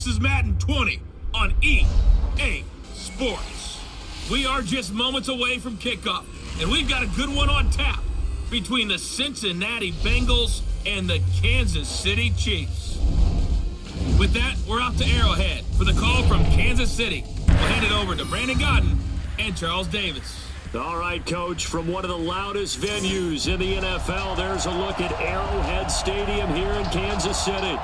This is Madden 20 on EA Sports. We are just moments away from kickoff, and we've got a good one on tap between the Cincinnati Bengals and the Kansas City Chiefs. With that, we're out to Arrowhead for the call from Kansas City. We'll hand it over to Brandon Godden and Charles Davis. All right, Coach, from one of the loudest venues in the NFL, there's a look at Arrowhead Stadium here in Kansas City.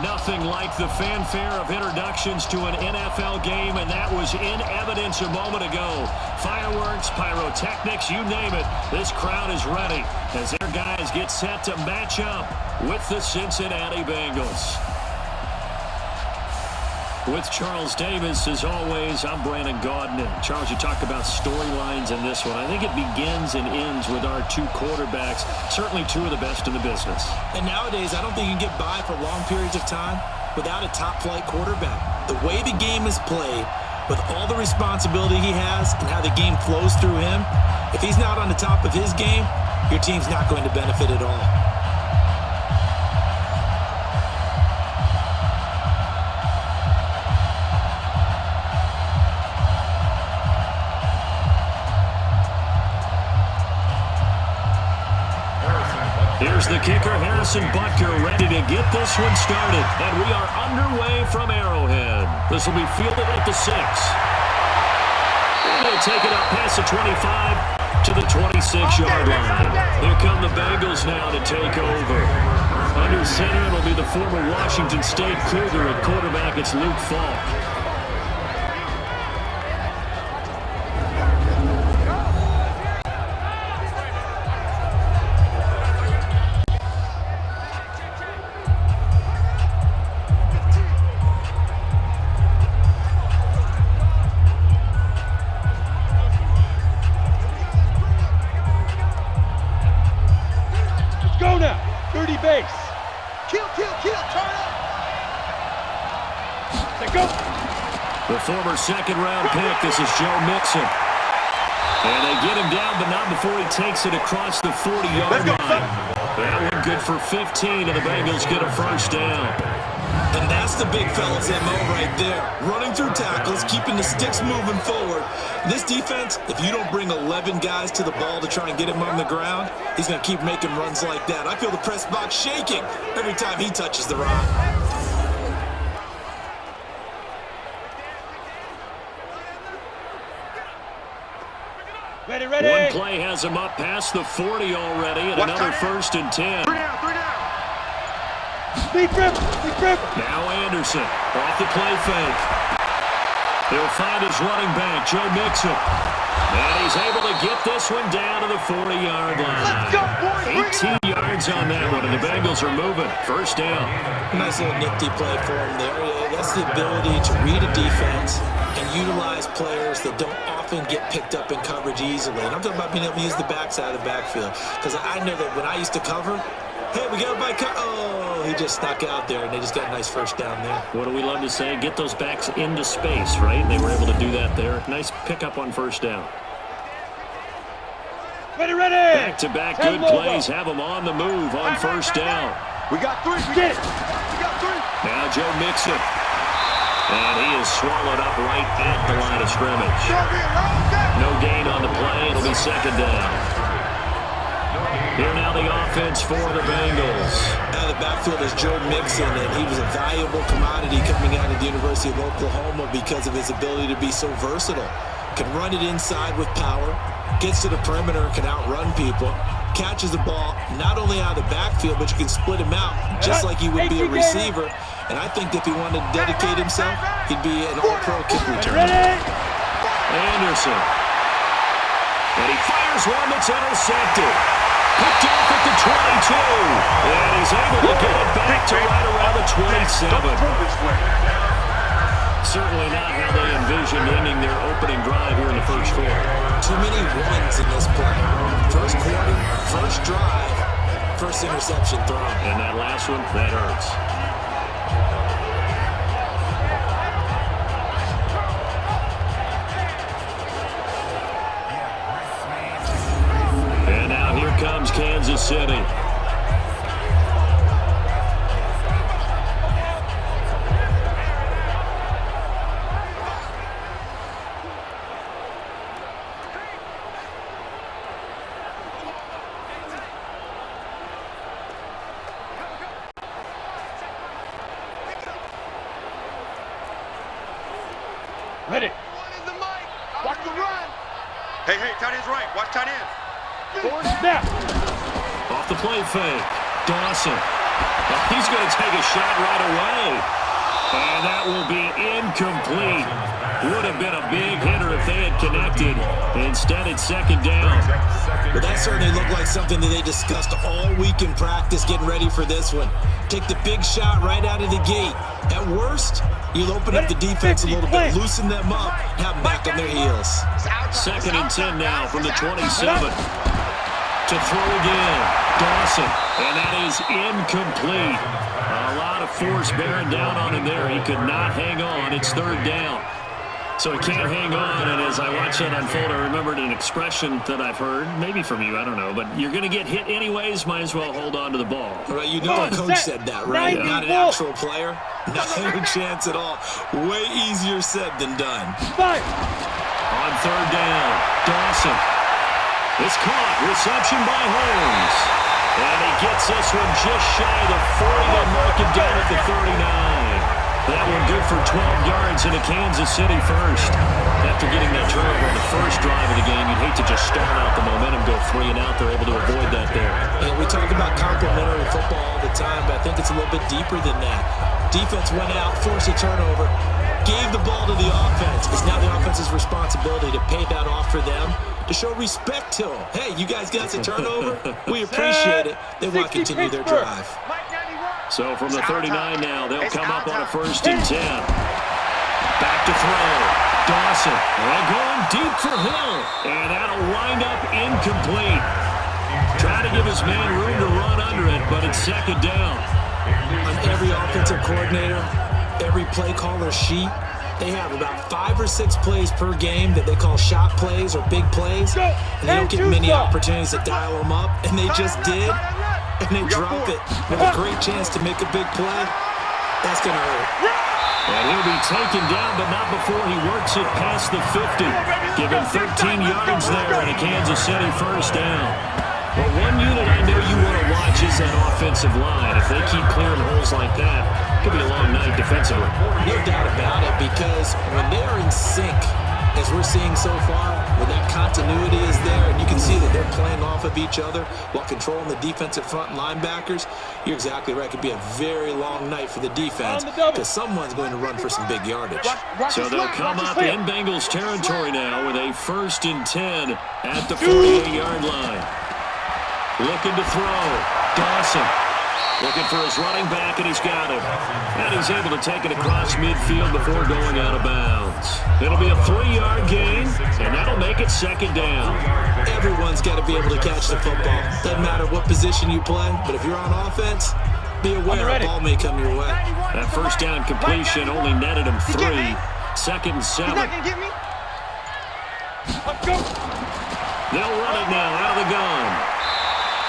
Nothing like the fanfare of introductions to an NFL game, and that was in evidence a moment ago. Fireworks, pyrotechnics, you name it. This crowd is ready as their guys get set to match up with the Cincinnati Bengals. With Charles Davis, as always, I'm Brandon Godden. Charles, you talk about storylines in this one. I think it begins and ends with our two quarterbacks, certainly two of the best in the business. And nowadays, I don't think you can get by for long periods of time without a top-flight quarterback. The way the game is played, with all the responsibility he has and how the game flows through him, if he's not on the top of his game, your team's not going to benefit at all. Here's the kicker, Harrison Butker, ready to get this one started. And we are underway from Arrowhead. This will be fielded at the 6. And they take it up past the 25 to the 26-yard line. Here come the Bengals now to take over. Under center, it'll be the former Washington State Cougar. At quarterback, it's Luke Falk. Go now, 30 base. Kill, turn up. Say go. The former second-round pick, this is Joe Mixon. And they get him down, but not before he takes it across the 40-yard line. That one good for 15, and the Bengals get a first down. And that's the big fella's MO right there. Running through tackles, keeping the sticks moving forward. This defense, if you don't bring 11 guys to the ball to try and get him on the ground, he's going to keep making runs like that. I feel the press box shaking every time he touches the rock. Ready. One play has him up past the 40 already, and another first and 10. Three down. Deep grip. Now Anderson, off the play fake. He'll find his running back, Joe Mixon. And he's able to get this one down to the 40-yard line. Let's go, boys. 18 yards on that one, and the Bengals are moving. First down. Nice little nifty play for him there. That's the ability to read a defense and utilize players that don't often get picked up in coverage easily. And I'm talking about being able to use the backside of the backfield. Because I know that when I used to cover, hey, we got by he just snuck out there, and they just got a nice first down there. What do we love to say? Get those backs into space, right? And they were able to do that there. Nice pickup on first down. Ready. Back-to-back good plays have them on the move on first down. We got three. Get it. We got three. Now Joe Mixon. And he is swallowed up right at the line of scrimmage. No gain on the play. It'll be second down. Here now the offense for the Bengals. Out of the backfield is Joe Mixon, and he was a valuable commodity coming out of the University of Oklahoma because of his ability to be so versatile. Can run it inside with power, gets to the perimeter and can outrun people, catches the ball not only out of the backfield, but you can split him out just like he would be a receiver. And I think if he wanted to dedicate himself, he'd be an all-pro kick returner. Anderson. And he fires one that's intercepted. Picked off at the 22. And he's able to get it back to right around the 27. Certainly not how they envisioned ending their opening drive here in the first quarter. Too many runs in this play. First quarter, first drive, first interception thrown. And that last one, that hurts. And now here comes Kansas City. Ready. Watch the run. Hey, tight end's right. Watch tight end. Snap. Off the play fake. Dawson. He's going to take a shot right away. And that will be incomplete. Would have been a big hitter if they had connected. Instead, it's second down. But that certainly looked like something that they discussed all week in practice getting ready for this one. Take the big shot right out of the gate. At worst, you'll open up the defense a little bit, loosen them up, have them back on their heels. Second and 10 now from the 27. To throw again. Dawson. And that is incomplete. A lot of force bearing down on him there. He could not hang on. It's third down. So he can't hang on, and as I watch that unfold, I remembered an expression that I've heard, maybe from you, I don't know, but you're going to get hit anyways, might as well hold on to the ball. Well, you know a coach said that, right? Not an actual player. Not a chance at all. Way easier said than done. On third down, Dawson. It's caught. Reception by Holmes. And he gets this one just shy of the 40 to mark it down at the 39. That one good for 12 yards in a Kansas City first. After getting that turnover on the first drive of the game, you'd hate to just start out the momentum, go 3 and out. They're able to avoid that there. And we talk about complementary football all the time, but I think it's a little bit deeper than that. Defense went out, forced a turnover, gave the ball to the offense. It's now the offense's responsibility to pay that off for them, to show respect to them. Hey, you guys got the turnover? We appreciate it. They want to continue their drive. So from the 39 now, they'll come up on a first and 10. Back to throw. Dawson. And going deep for Hill. And that'll wind up incomplete. Trying to give his man room to run under it, but it's second down. On every offensive coordinator, every play caller sheet, they have about 5 or 6 plays per game that they call shot plays or big plays. And they don't get many opportunities to dial them up, and they just did. And they drop it with a great chance to make a big play. That's going to hurt. And he'll be taken down, but not before he works it past the 50. Give him 13 yards there and a Kansas City first down. Well, one unit I know you want to watch is that offensive line. If they keep clearing holes like that, it could be a long night defensively. No doubt about it, because when they are in sync, as we're seeing so far, when that continuity is there, and you can see that they're playing off of each other while controlling the defensive front linebackers, you're exactly right. It could be a very long night for the defense because someone's going to run for some big yardage. So they'll come up in Bengals territory now with a first and 10 at the 48-yard line. Looking to throw. Dawson. Looking for his running back, and he's got him. And he's able to take it across midfield before going out of bounds. It'll be a 3-yard gain, and that'll make it second down. Everyone's got to be able to catch the football. Doesn't matter what position you play, but if you're on offense, be aware a ball may come your way. That first down completion only netted him 3. Second and 7. They'll run it now out of the gun.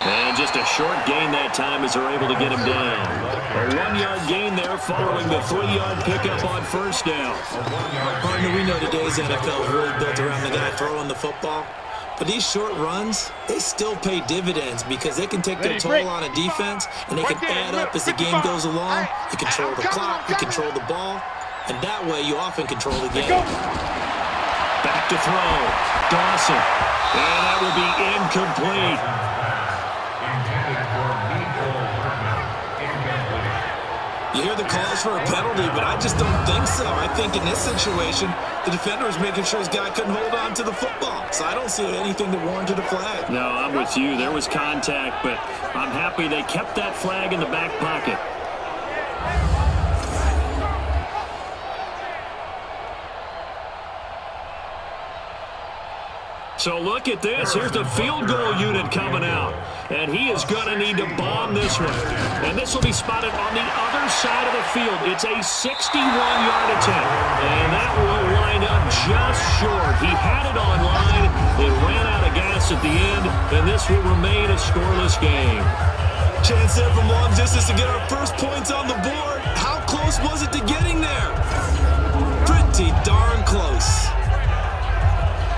And just a short gain that time as they're able to get him down. A 1-yard gain there following the 3-yard pickup on first down. Partner, we know today's NFL is really built around the guy throwing the football. But these short runs, they still pay dividends because they can take their toll on a defense and they can add up as the game goes along. You control the clock, you control the ball, and that way you often control the game. Back to throw. Dawson. And that will be incomplete. You hear the calls for a penalty, but I just don't think so. I think in this situation, the defender was making sure his guy couldn't hold on to the football. So I don't see anything that warranted a flag. No, I'm with you. There was contact, but I'm happy they kept that flag in the back pocket. So look at this. Here's the field goal unit coming out. And he is going to need to bomb this one. And this will be spotted on the other side of the field. It's a 61-yard attempt. And that will wind up just short. He had it on line. It ran out of gas at the end. And this will remain a scoreless game. Chance there from long distance to get our first points on the board. How close was it to getting there? Pretty darn close.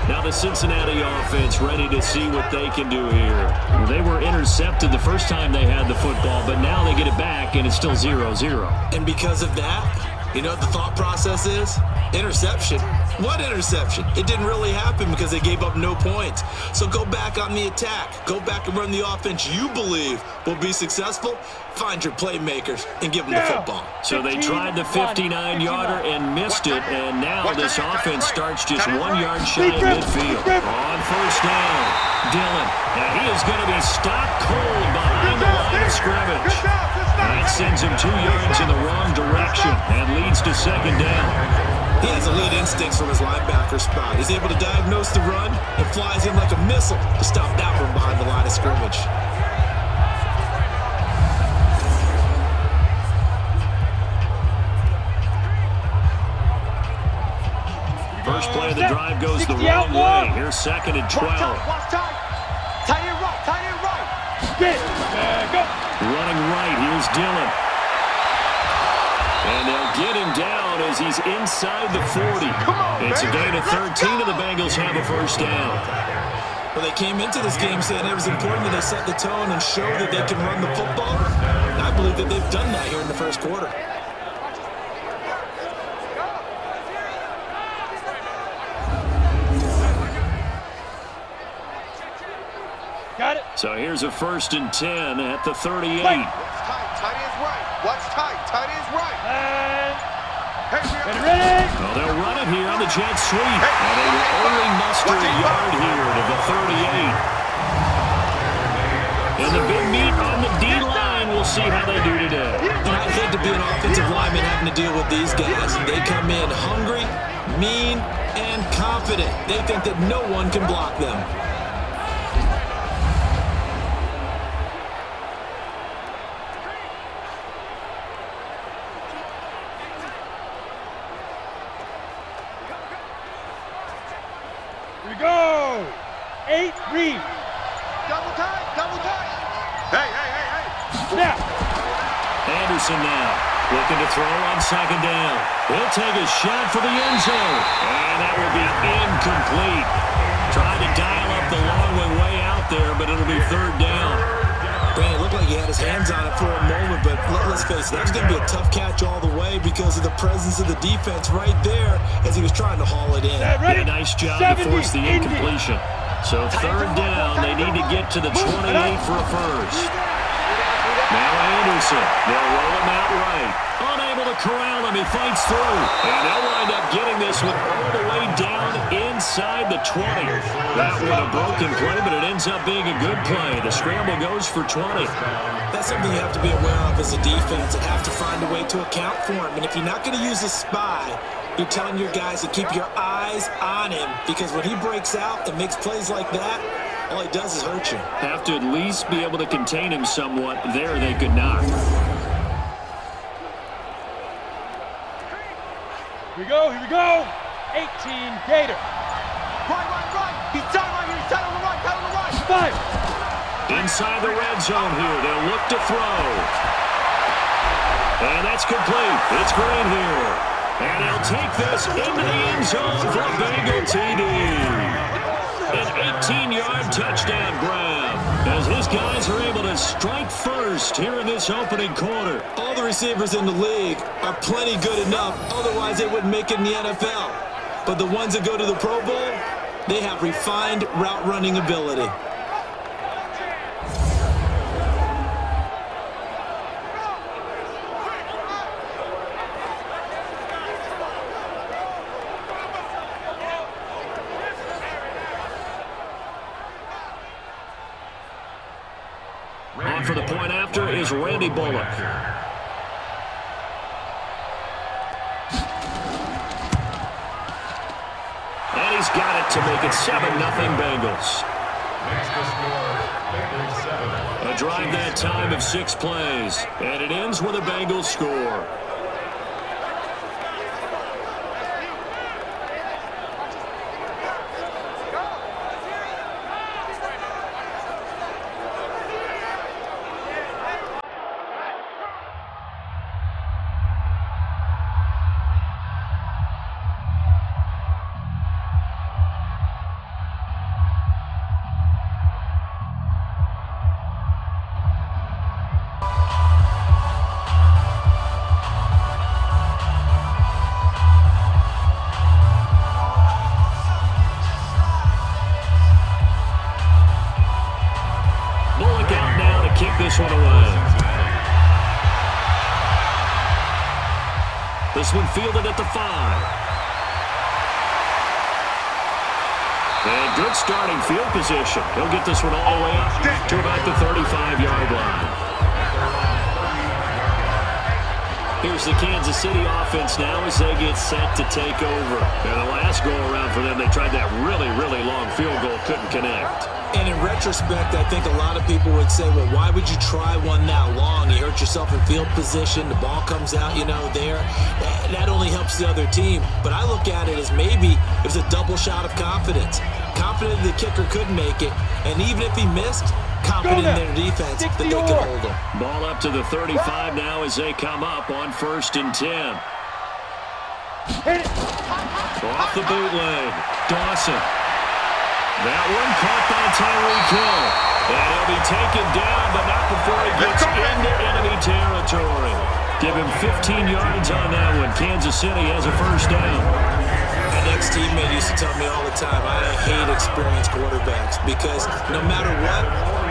Now the Cincinnati offense ready to see what they can do here. They were intercepted the first time they had the football, but now they get it back, and it's still 0-0. And because of that, You know what the thought process is? Interception. What interception? It didn't really happen because they gave up no points. So go back on the attack. Go back and run the offense you believe will be successful. Find your playmakers and give them the football. So they tried the 59-yarder and missed it, and now this offense starts just 1 yard shy of midfield. On first down, Dillon. And he is going to be stopped cold behind the line of scrimmage. That sends him 2 yards in the wrong direction and leads to second down. He has elite instincts from his linebacker spot. He's able to diagnose the run and flies in like a missile to stop that one behind the line of scrimmage. First play of the drive goes the wrong way. Here's second and 12. Tight end right. Go. Running right, here's Dillon. And they'll get him down as he's inside the 40. It's a gain of 13, and the Bengals have a first down. Well, they came into this game saying it was important that they set the tone and show that they can run the football. And I believe that they've done that here in the first quarter. Got it. So here's a 1st and 10 at the 38. Tight end's right. Watch tight. Tight end's right. And ready. Well, they'll run it here on the jet sweep. And they will only muster a yard here to the 38. And the big meat on the D-line, we'll see how they do today. And I hate to be an offensive lineman having to deal with these guys. They come in hungry, mean, and confident. They think that no one can block them. Here we go. 8 read. Double tight. Hey. Snap. Anderson now looking to throw on second down. He'll take a shot for the end zone. And that will be incomplete. Tried to dial up the long way out there, but it'll be third down. Brandon, it looked like he had his hands on it for a moment, but let's face it, that was going to be a tough catch all the way because of the presence of the defense right there as he was trying to haul it in. Yeah, nice job to force the incompletion. So third down, they need to get to the 28 for a first. Now Anderson, they'll roll him out right. Unable to corral him, he fights through. And they'll wind up getting this one all the way down inside the 20. That one a broken play, but it ends up being a good play. The scramble goes for 20. That's something you have to be aware of as a defense and have to find a way to account for him. And if you're not going to use a spy, you're telling your guys to keep your eyes on him because when he breaks out and makes plays like that, all he does is hurt you. Have to at least be able to contain him somewhat. There they could not. Here we go. 18 Gator. Right. He's tight right here. He's tight on the right. 5. Inside the red zone here, they'll look to throw. And that's complete. It's Green here. And he'll take this into the end zone for a Bengal TD. An 18-yard touchdown grab as his guys are able to strike first here in this opening quarter. All the receivers in the league are plenty good enough, otherwise they wouldn't make it in the NFL. But the ones that go to the Pro Bowl, they have refined route running ability. On for the point after is Randy Bullock. And he's got it to make it 7-0 Bengals. A drive that time of 6 plays. And it ends with a Bengals score. this one fielded at the 5. And good starting field position. He'll get this one all the way up to about the 35-yard line. Here's the Kansas City offense now as they get set to take over. And the last go-around for them, they tried that really, really long field goal, couldn't connect. And in retrospect, I think a lot of people would say, well, why would you try one that long? You hurt yourself in field position. The ball comes out, there. That only helps the other team. But I look at it as maybe it was a double shot of confidence. Confident the kicker could make it. And even if he missed, confident in their defense that they could hold him. Ball up to the 35 now as they come up on 1st and 10. Off the bootleg. Dawson. That one caught by Tyreek Hill. And he'll be taken down, but not before he gets into enemy territory. Give him 15 yards on that one. Kansas City has a first down. An ex-teammate used to tell me all the time, I hate experienced quarterbacks because no matter what,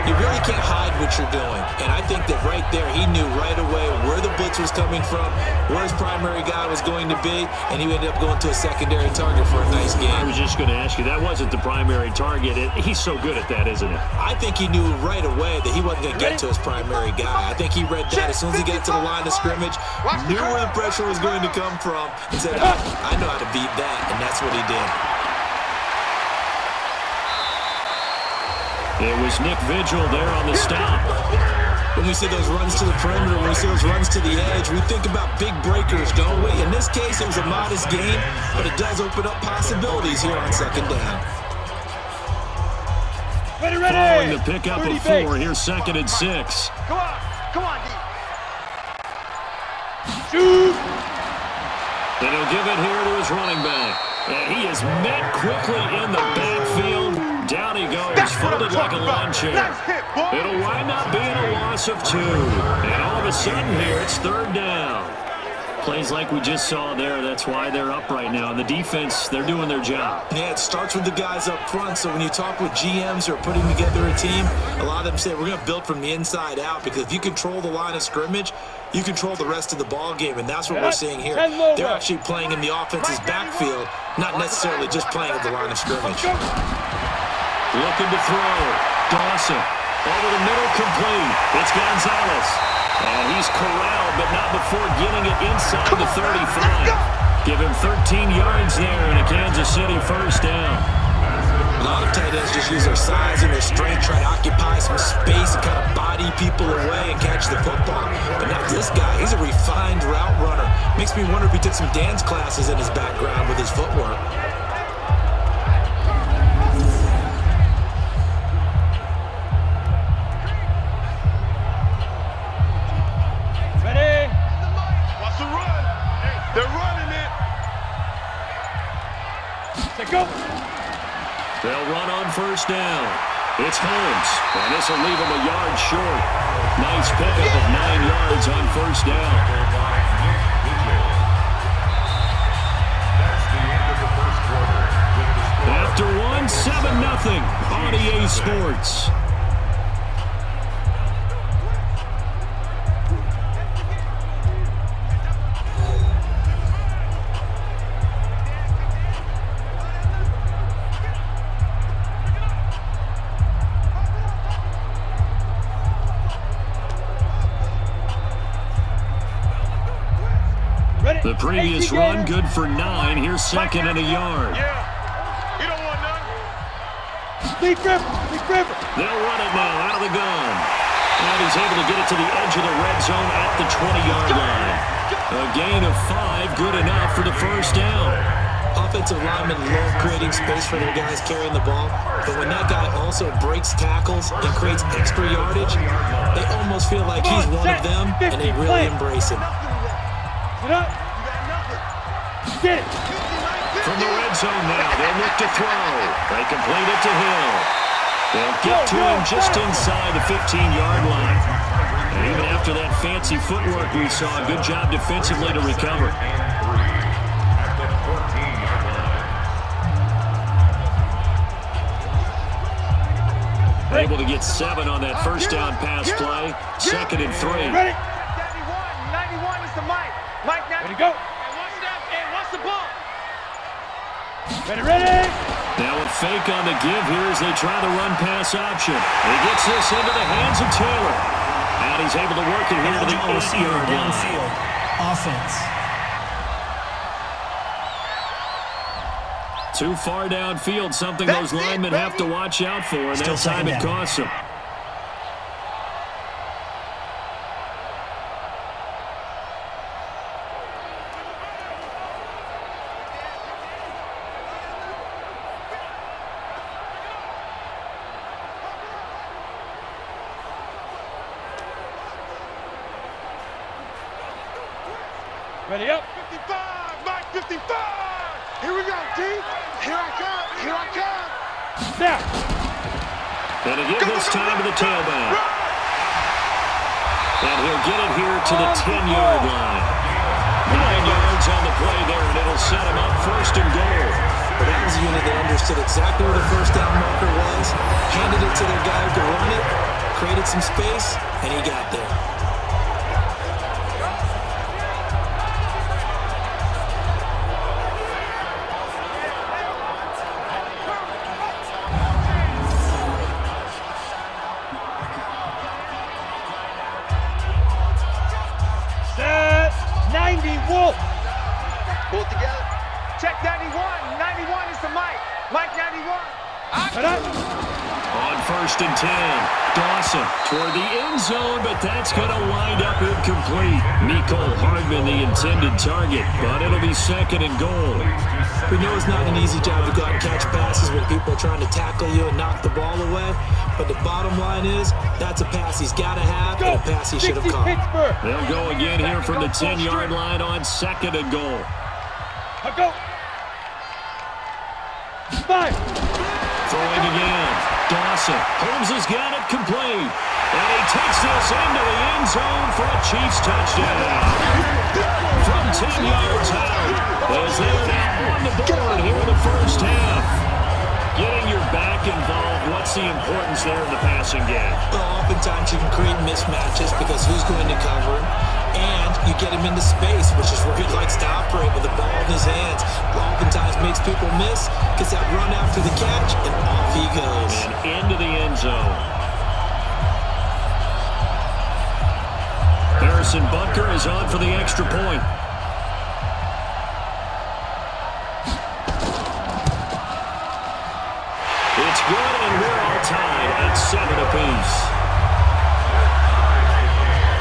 you really can't hide what you're doing. And I think that right there, he knew right away where the blitz was coming from, where his primary guy was going to be, and he ended up going to a secondary target for a nice game. I was just going to ask you, that wasn't the primary target. He's so good at that, isn't he? I think he knew right away that he wasn't going to get to his primary guy. I think he read that as soon as he got to the line of scrimmage, knew where the pressure was going to come from, and said, I know how to beat that, and that's what he did. It was Nick Vigil there on the stop. When we see those runs to the perimeter, when we see those runs to the edge, we think about big breakers, don't we? In this case, it was a modest gain, but it does open up possibilities here on 2nd down. Ready. Following the pickup of 4, here's 2nd and 6. Come on, D. Shoot. And he'll give it here to his running back. And he is met quickly in the backfield. Down he goes, folded like a lawn chair. It'll wind up being a loss of 2. And all of a sudden here, it's 3rd down. Plays like we just saw there, that's why they're up right now. And the defense, they're doing their job. Yeah, it starts with the guys up front. So when you talk with GMs who are putting together a team, a lot of them say we're going to build from the inside out, because if you control the line of scrimmage, you control the rest of the ball game, and that's what we're seeing here. They're actually playing in the offense's backfield, not necessarily just playing at the line of scrimmage. Looking to throw. Dawson. Over the middle, complete. It's Gonzalez. And he's corralled, but not before getting it inside the 35. Give him 13 yards there and a Kansas City first down. A lot of tight ends just use their size and their strength, try to occupy some space and kind of body people away and catch the football. But not this guy. He's a refined route runner. Makes me wonder if he took some dance classes in his background with his footwork. Go. They'll run on first down. It's Holmes, and this will leave him a yard short. Nice pickup of 9 yards on first down. After one, 7-0 on EA Sports. The previous run, good for 9. Here's 2nd and a yard. Yeah, he don't want none. Big River. They'll run it now out of the gun. And he's able to get it to the edge of the red zone at the 20-yard line. A gain of 5, good enough for the first down. Offensive linemen love creating space for their guys carrying the ball, but when that guy also breaks tackles and creates extra yardage, they almost feel like he's one of them, and they really embrace him. Get up. Get it. From the red zone now, they'll look to throw. They complete it to Hill. They'll get to him just inside the 15-yard line. And even after that fancy footwork we saw, a good job defensively to recover. Able to get 7 on that first down pass play. 2nd and 3. Ready? 91 is the Mike. Mike, now. Ready to go. Ready. Now a fake on the give here as they try the run-pass option. He gets this into the hands of Taylor. And he's able to work it here to the 8-yard line. Downfield offense. Too far downfield, something those linemen have to watch out for, and that time it costs them. Ready up. 55, Mike 55. Here we go, D. Here I come. Here I come. Snap. And to give this time to the tailback. And he'll get it here to the 10-yard line. 9 yards on the play there, and it'll set him up first and goal. But that was a unit that understood exactly where the first down marker was, handed it to their guy who could run it, created some space, and he got there. Pull it together. Check 91. 91 is the Mike. Mike 91. On first and 10, Dawson toward the end zone, but that's going to wind up incomplete. Miko Hardman, the intended target, but it'll be second and goal. We know it's not an easy job to go out and catch passes when people are trying to tackle you and knock the ball away, but the bottom line is that's a pass he's got to have and a pass he should have caught. They'll go again here from the 10-yard line on second and goal. Go. 5. Throwing again. Dawson. Holmes has got it complete. And he takes this into the end zone for a Chiefs touchdown. From 10 yards out, as they are now on the board here in the first half. Getting your back involved, what's the importance there in the passing game? Well, oftentimes you can create mismatches because who's going to cover him, and you get him into space, which is where he likes to operate with the ball in his hands. Oftentimes makes people miss, gets that run after the catch, and off he goes. And into the end zone. Harrison Butker is on for the extra point. It's good, and we're all tied at 7 apiece.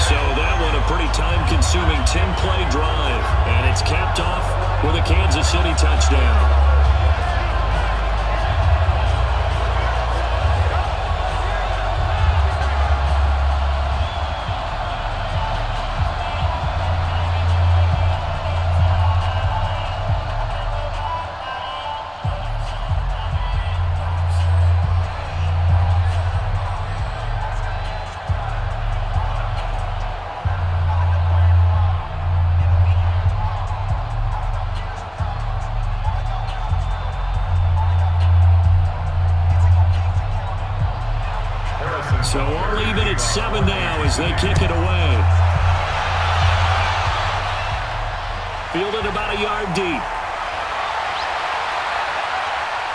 So that one a pretty time-consuming 10-play drive, and it's capped off with a Kansas City touchdown. So all even at 7 now as they kick it away. Fielded about a yard deep.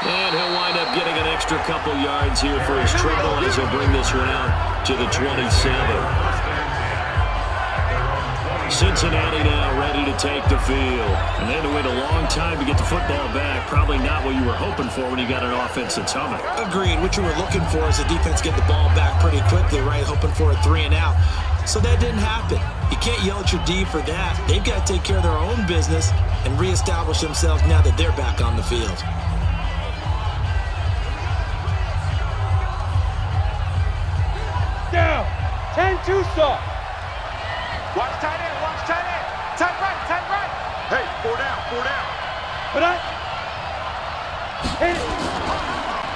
And he'll wind up getting an extra couple yards here for his trouble as he'll bring this one out to the 27. Cincinnati now ready to take the field. And they had to wait a long time to get the football back. Probably not what you were hoping for when you got an offense that's humming. Agreed. What you were looking for is the defense get the ball back pretty quickly, right? Hoping for a 3-and-out. So that didn't happen. You can't yell at your D for that. They've got to take care of their own business and reestablish themselves now that they're back on the field. Down. 10-2 soft. Watch tight end. Watch tight end. Tight right. Tight right. Hey, 4 down. 4 down. But hit it.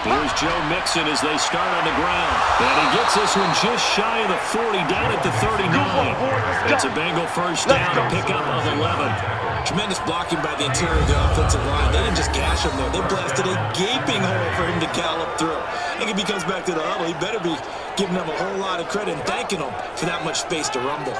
Here's Joe Mixon as they start on the ground. And he gets this one just shy of the 40, down at the 39. It's a Bengal first down, a pickup of 11. Tremendous blocking by the interior of the offensive line. They didn't just gash him, though. They blasted a gaping hole for him to gallop through. I think if he comes back to the huddle, he better be giving them a whole lot of credit and thanking them for that much space to rumble.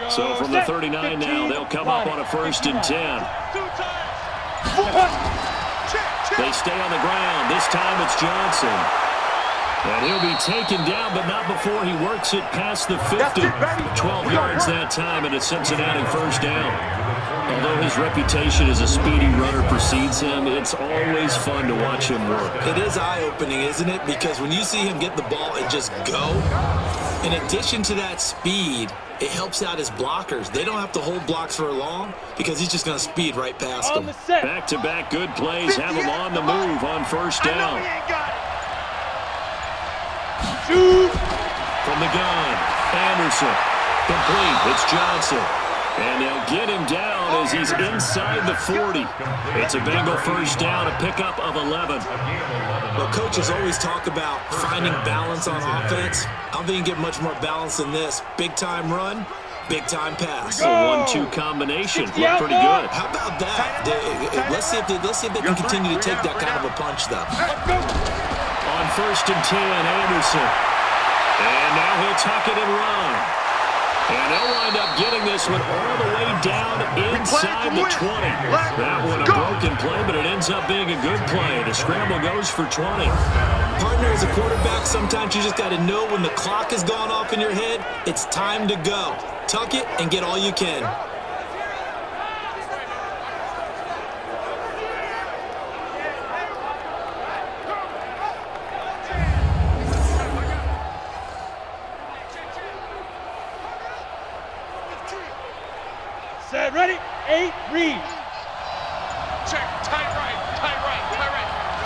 So from the 39 now, they'll come up on a 1st and 10. They stay on the ground. This time it's Johnson. And he'll be taken down, but not before he works it past the 50. 12 yards that time, and a Cincinnati 1st down. Although his reputation as a speedy runner precedes him, it's always fun to watch him work. It is eye-opening, isn't it? Because when you see him get the ball and just go, in addition to that speed, it helps out his blockers. They don't have to hold blocks for long because he's just going to speed right past them. Back-to-back good plays have him on the move on 1st down. Shoot! From the gun, Anderson. Complete. It's Johnson. And they'll get him down as he's inside the 40. It's a Bengal 1st down, a pickup of 11. Well, coaches always talk about finding balance on offense. I don't think you can get much more balance than this. Big-time run, big-time pass. A 1-2 combination. Look pretty good. How about that? Let's see if they can continue to take that kind of a punch, though. On 1st and 10, Anderson. And now he'll tuck it and run. And they'll wind up getting this one all the way down inside the 20. That one a broken play, but it ends up being a good play. The scramble goes for 20. Partner, as a quarterback, sometimes you just got to know when the clock has gone off in your head, it's time to go. Tuck it and get all you can. Set, ready, 8, read. Check, tight right.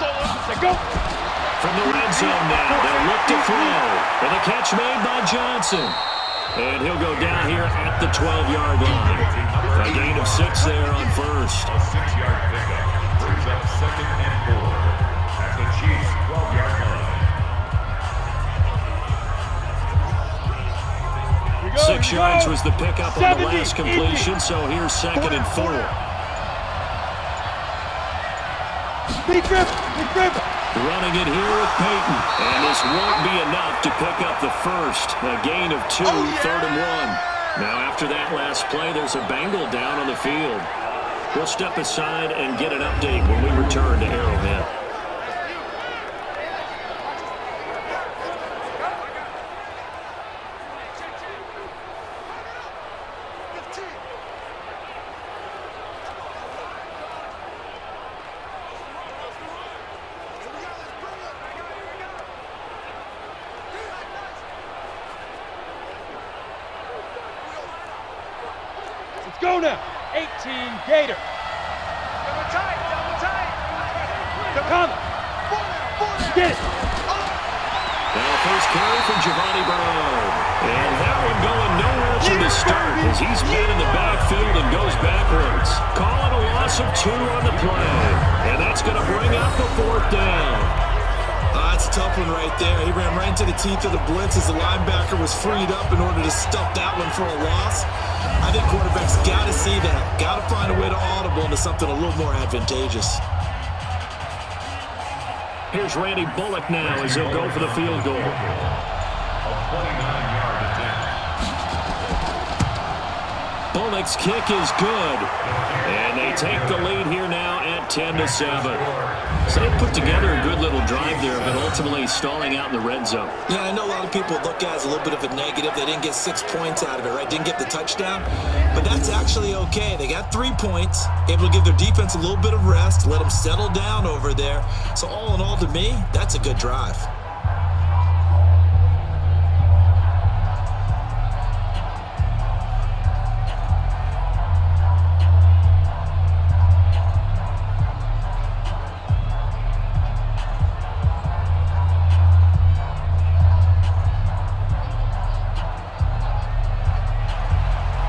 Solo. Set, go. From the red zone now, they'll look to throw. And the catch made by Johnson. And he'll go down here at the 12-yard line. A gain of 6 there on 1st. A 6-yard pickup brings up 2nd and 4 at the Chiefs' 12-yard line. 6 yards was the pickup on the last completion, so here's 2nd and 4. Big grip. Running it here with Peyton, and this won't be enough to pick up the 1st. A gain of 2, 3rd and 1. Now after that last play, there's a Bengal down on the field. We'll step aside and get an update when we return to Arrowhead. Let's go now. 18, Gator. Double tight. Come. Get it. Now first carry from Giovanni Bernard. And that one going nowhere from the start as he's met in the backfield and goes backwards. Calling a loss of 2 on the play. And that's going to bring up the 4th down. That's a tough one right there. He ran right into the teeth of the blitz as the linebacker was freed up in order to stuff that one for a loss. I think quarterbacks got to see that. Got to find a way to audible into something a little more advantageous. Here's Randy Bullock now as he'll go for the field goal. A 29-yard attempt. Bullock's kick is good. And they take the lead here now at 10-7. So they put together a good little drive there, but ultimately stalling out in the red zone. Yeah, I know a lot of people look at it as a little bit of a negative. They didn't get 6 points out of it, right? Didn't get the touchdown. But that's actually okay. They got 3 points, able to give their defense a little bit of rest, let them settle down over there. So all in all, to me, that's a good drive.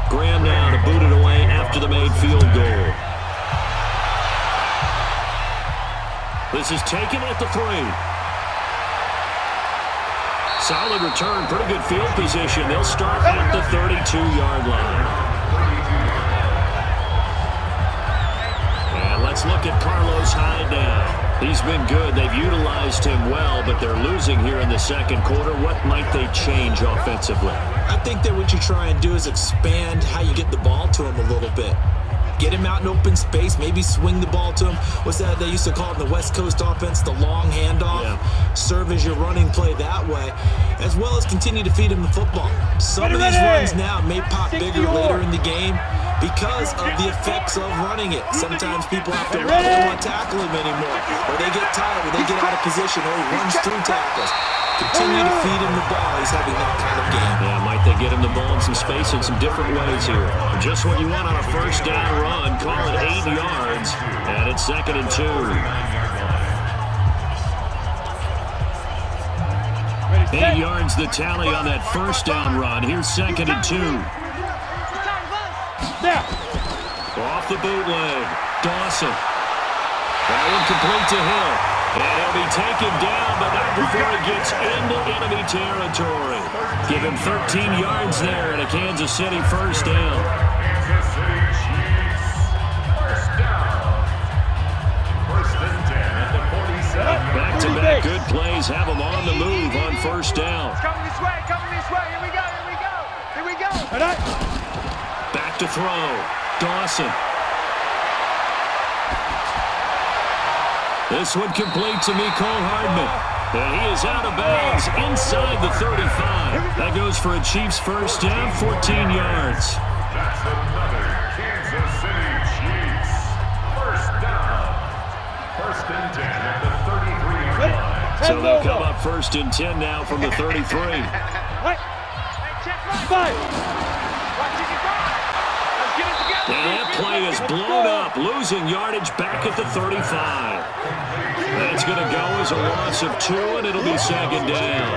Graham now to boot it away after the made field goal. This is taken at the 3. Solid return, pretty good field position. They'll start at the 32-yard line. And let's look at Carlos Hyde now. He's been good. They've utilized him well, but they're losing here in the second quarter. What might they change offensively? I think that what you try and do is expand how you get the ball to him a little bit. Get him out in open space, maybe swing the ball to him. What's that they used to call it in the West Coast offense, the long handoff? Yeah. Serve as your running play that way, as well as continue to feed him the football. Some of these runs now may pop bigger later in the game because of the effects of running it. Sometimes people have to run, they don't want to tackle him anymore, or they get tired, or they get out of position, or he runs through tackles. Continue to feed him the ball. He's having that kind of game. Yeah, might they get him the ball in some space in some different ways here. Just what you want on a first down run. Call it 8 yards, and it's 2nd and 2. 8 yards the tally on that first down run. Here's 2nd and 2. Off the bootleg. Dawson. Ball incomplete to Hill. And he'll be taken down, but not before he gets into enemy territory. Give him 13 yards there and a Kansas City first down. Kansas City Chiefs. First down. 1st and 10 at the 47. Back-to-back good plays have him on the move on first down. It's coming this way, Here we go, here we go. Back to throw. Dawson. This one complete to Mecole Hardman. And he is out of bounds inside the 35. That goes for a Chiefs first down, 14 yards. That's another Kansas City Chiefs. First down. 1st and 10 at the 33-yard line. So they'll come up 1st and 10 now from the 33. And that play is blown up, losing yardage back at the 35. That's going to go as a loss of 2, and it'll be 2nd down.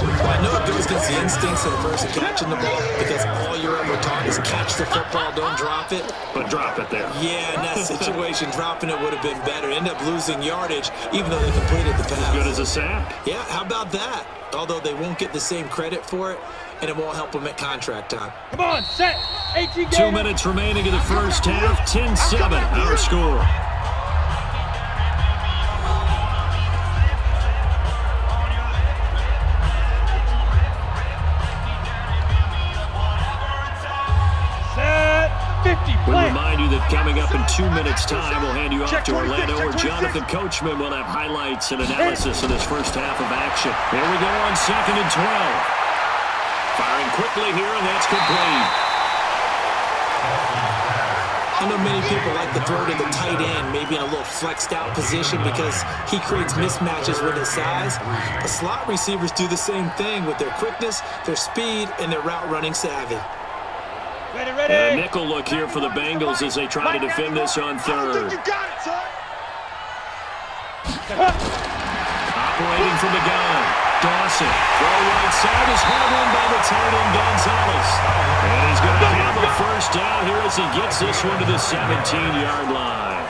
Well, I know it goes against the instincts of the person catching the ball because all you're ever taught is catch the football, don't drop it. But drop it there. Yeah, in that situation, dropping it would have been better. End up losing yardage, even though they completed the pass. As good as a sack. Yeah, how about that? Although they won't get the same credit for it, and it won't help them at contract time. Come on, set. 18 2 minutes remaining in the first half. 10-7, our score. We remind you that coming up in 2 minutes' time, we'll hand you off to Orlando, where Jonathan Coachman will have highlights and analysis of this first half of action. Here we go on 2nd and 12. Firing quickly here, and that's complete. I know many people like to throw to the tight end, maybe in a little flexed out position because he creates mismatches with his size. The slot receivers do the same thing with their quickness, their speed, and their route running savvy. Ready. And a nickel look here for the Bengals as they try to defend this on 3rd. You got it, son. Operating from the gun. Dawson. Throw right side is hauled in by the tight end Gonzalez. And he's going to have a first down here as he gets this one to the 17-yard line.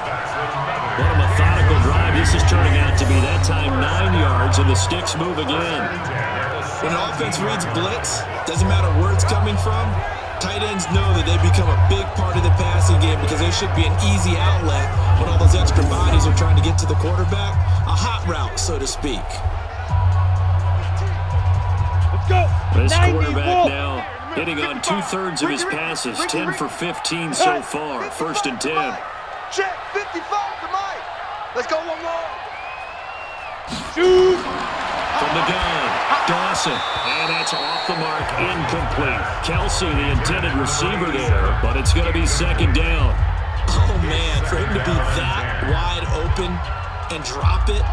What a methodical drive. This is turning out to be that time 9 yards, and the sticks move again. When an offense reads blitz, doesn't matter where it's coming from, tight ends know that they become a big part of the passing game because they should be an easy outlet when all those extra bodies are trying to get to the quarterback. A hot route, so to speak. Let's go. This quarterback now hitting on 2/3 of his passes, 10 for 15 so far. 1st and 10. Check, 55 to Mike. Let's go one more. Shoot. From the gun, Dawson, and that's off the mark, incomplete. Kelsey, the intended receiver there, but it's going to be 2nd down. Oh, man, for him to be that wide open and drop it,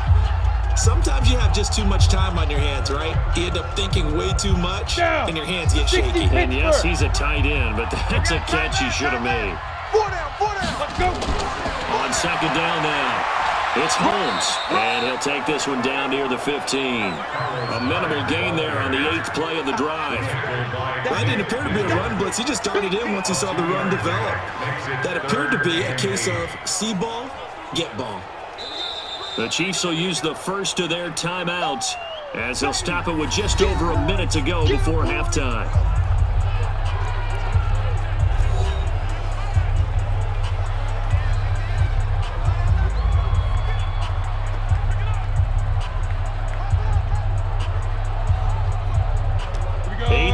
sometimes you have just too much time on your hands, right? You end up thinking way too much, and your hands get shaky. And yes, he's a tight end, but that's a catch he should have made. 4 down. Let's go. On 2nd down now. It's Holmes, and he'll take this one down near the 15. A minimal gain there on the 8th play of the drive. That didn't appear to be a run blitz. He just darted in once he saw the run develop. That appeared to be a case of see ball, get ball. The Chiefs will use the first of their timeouts as they'll stop it with just over a minute to go before halftime.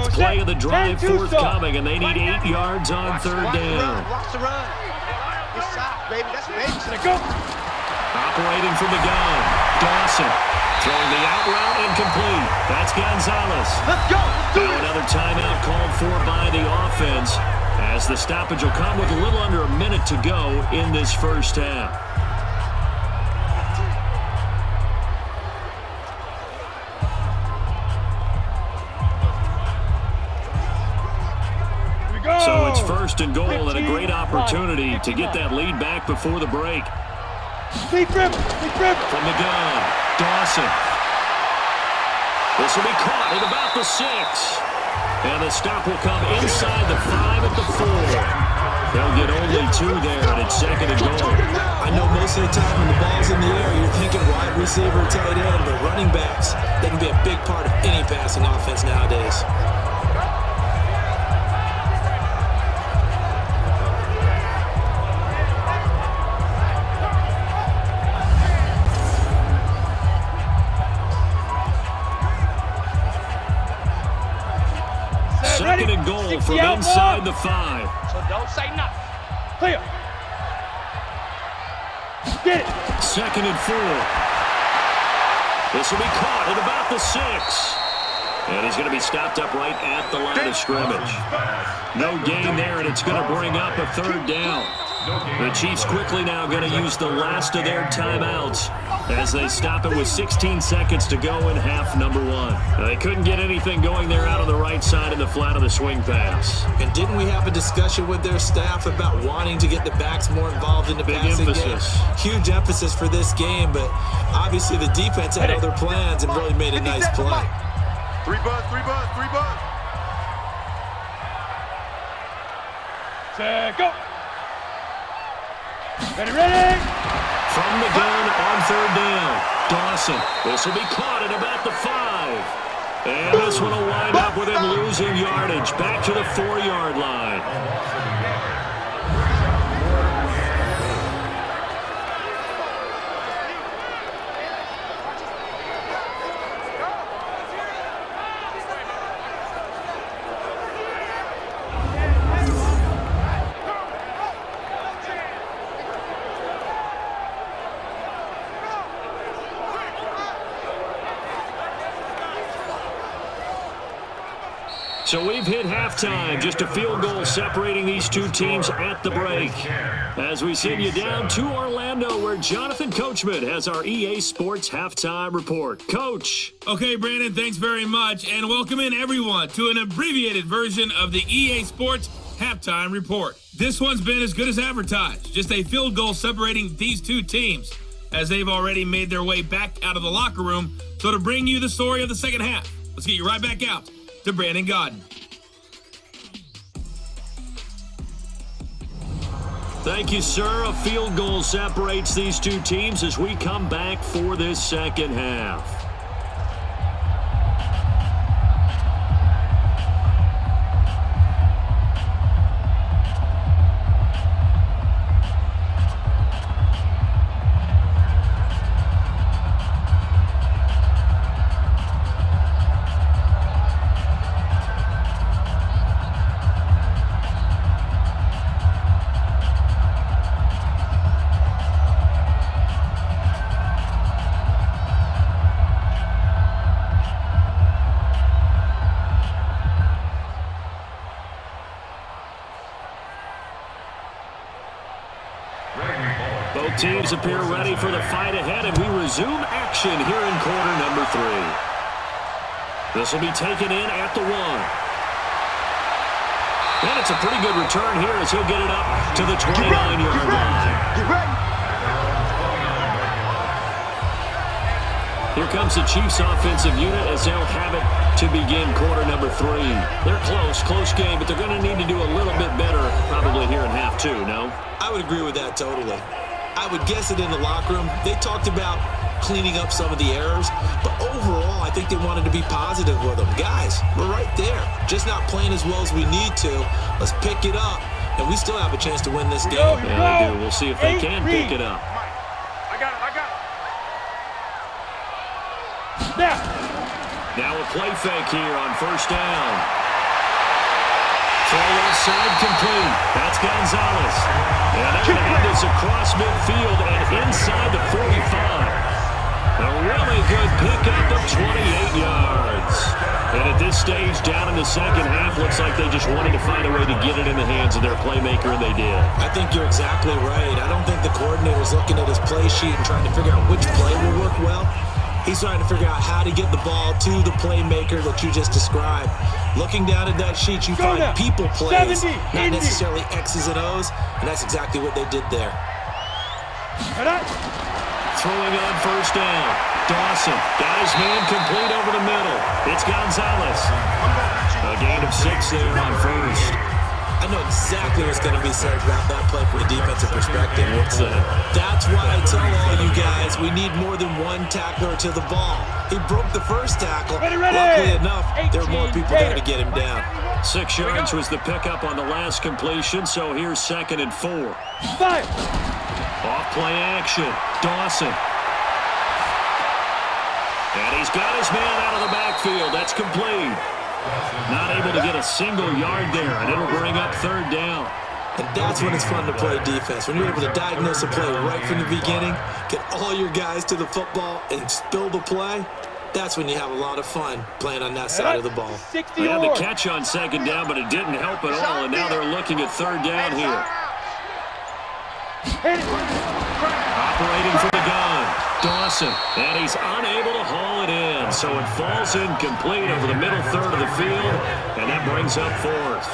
Fourth play of the drive forthcoming, and they need 8 yards on third down. Watch the run. Good shot, baby. That's basics. Let's go. Operating from the gun, Dawson. Throwing the out route incomplete. That's Gonzalez. Let's go. Let's do it. Another timeout called for by the offense, as the stoppage will come with a little under a minute to go in this first half. So it's first and goal, and a great opportunity to get that lead back before the break. Deep rip. From the gun, Dawson. This will be caught at about the 6. And the stop will come inside the 5 at the 4. They'll get only 2 there, and it's second and goal. I know most of the time when the ball's in the air, you're thinking wide receiver, tight end, but running backs, they can be a big part of any passing offense nowadays. Second and goal from inside the 5. So don't say nothing. Clear. Get it. Second and 4. This will be caught at about the 6. And he's going to be stopped up right at the line of scrimmage. No gain there, and it's going to bring up a third down. The Chiefs quickly now going to use the last of their timeouts as they stop it with 16 seconds to go in half number 1. They couldn't get anything going there out on the right side in the flat of the swing pass. And didn't we have a discussion with their staff about wanting to get the backs more involved in the passing game? Huge emphasis for this game, but obviously the defense had other plans and really made a nice play. 3 bud. Set, go. Ready. From the gun on third down, Dawson. This will be caught at about the 5. And this one will wind up with him losing yardage back to the 4-yard line. So we've hit halftime, just a field goal separating these two teams at the break. As we send you down to Orlando, where Jonathan Coachman has our EA Sports Halftime Report. Coach. Okay, Brandon, thanks very much, and welcome in everyone to an abbreviated version of the EA Sports Halftime Report. This one's been as good as advertised, just a field goal separating these two teams, as they've already made their way back out of the locker room. So to bring you the story of the second half, let's get you right back out to Brandon Godden. Thank you, sir. A field goal separates these two teams as we come back for this second half. Both teams appear ready for the fight ahead, and we resume action here in quarter number 3. This will be taken in at the 1. And it's a pretty good return here as he'll get it up to the 29-yard line. Here comes the Chiefs offensive unit as they'll have it to begin quarter number 3. They're close game, but they're going to need to do a little bit better probably here in half 2, no? I would agree with that totally. I would guess it in the locker room. They talked about cleaning up some of the errors, but overall, I think they wanted to be positive with them. Guys, we're right there. Just not playing as well as we need to. Let's pick it up, and we still have a chance to win this game. Yeah, they do. We'll see if they can pick it up. I got it. Now a play fake here on first down. Throw left side complete. That's Gonzalez. And they're going to get this across midfield and inside the 45. A really good pickup of 28 yards. And at this stage, down in the second half, looks like they just wanted to find a way to get it in the hands of their playmaker, and they did. I think you're exactly right. I don't think the coordinator's looking at his play sheet and trying to figure out which play will work well. He's trying to figure out how to get the ball to the playmaker that you just described. Looking down at that sheet, you find people plays, not necessarily X's and O's, and that's exactly what they did there. Throwing on first down. Dawson got his man complete over the middle. It's Gonzalez. A gain of 6 there on first. I know exactly what's going to be said about that play from a defensive perspective. What's that? That's why I tell all you guys we need more than one tackler to the ball. He broke the first tackle. Luckily enough, there are more people there to get him down. 6 yards was the pickup on the last completion, so here's 2nd and 4. Off play action. Dawson. And he's got his man out of the backfield. That's complete. Not able to get a single yard there, and it'll bring up 3rd down. And that's when it's fun to play defense. When you're able to diagnose a play right from the beginning, get all your guys to the football, and spill the play, that's when you have a lot of fun playing on that side of the ball. They had the catch on 2nd down, but it didn't help at all, and now they're looking at 3rd down here. Operating for the gun, Dawson, and he's unable to haul it in, so it falls incomplete over the middle third of the field, and that brings up 4th.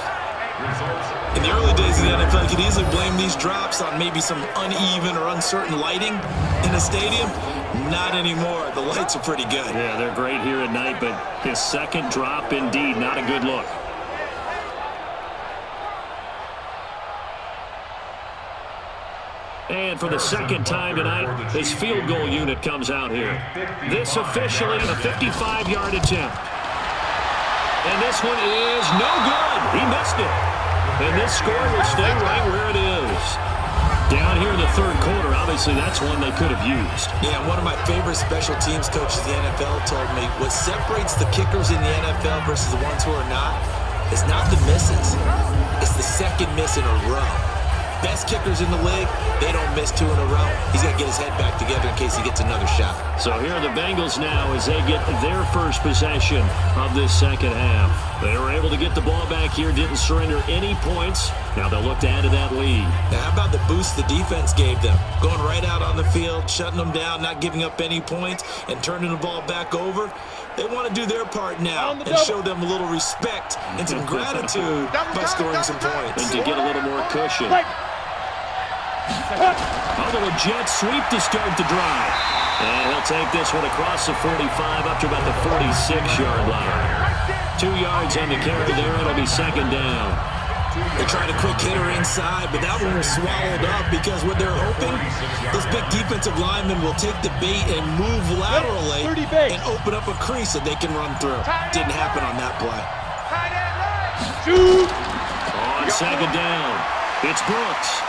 In the early days of the NFL, you could easily blame these drops on maybe some uneven or uncertain lighting in the stadium. Not anymore. The lights are pretty good. Yeah, they're great here at night, but his second drop, indeed, not a good look. And for the second time tonight, his field goal unit comes out here. This officially a 55-yard attempt. And this one is no good. He missed it. And this score will stay right where it is. Down here in the 3rd quarter, obviously that's one they could have used. Yeah, one of my favorite special teams coaches in the NFL told me what separates the kickers in the NFL versus the ones who are not is not the misses. It's the second miss in a row. Best kickers in the league, they don't miss 2 in a row. He's got to get his head back together in case he gets another shot. So here are the Bengals now as they get their first possession of this second half. They were able to get the ball back here, didn't surrender any points. Now they'll look to add to that lead. Now, how about the boost the defense gave them? Going right out on the field, shutting them down, not giving up any points, and turning the ball back over. They want to do their part now and show them a little respect and some gratitude by scoring some points. And to get a little more cushion. Although a jet sweep to start the drive. And he'll take this one across the 45 up to about the 46-yard line. 2 yards on the carry there. It'll be 2nd down. They tried a quick hitter inside, but that one was swallowed up because what they're hoping, this big defensive lineman will take the bait and move laterally and open up a crease that they can run through. Didn't happen on that play. On 2nd down, it's Brooks.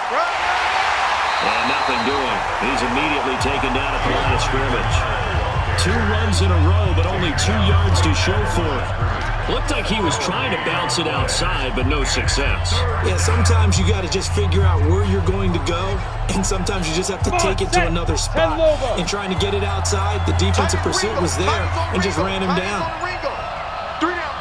And nothing doing. He's immediately taken down at the line of scrimmage. 2 runs in a row, but only 2 yards to show for it. Looked like he was trying to bounce it outside, but no success. Yeah, sometimes you got to just figure out where you're going to go, and sometimes you just have to take it to another spot. And trying to get it outside, the defensive pursuit was there and just ran him down. 3 down.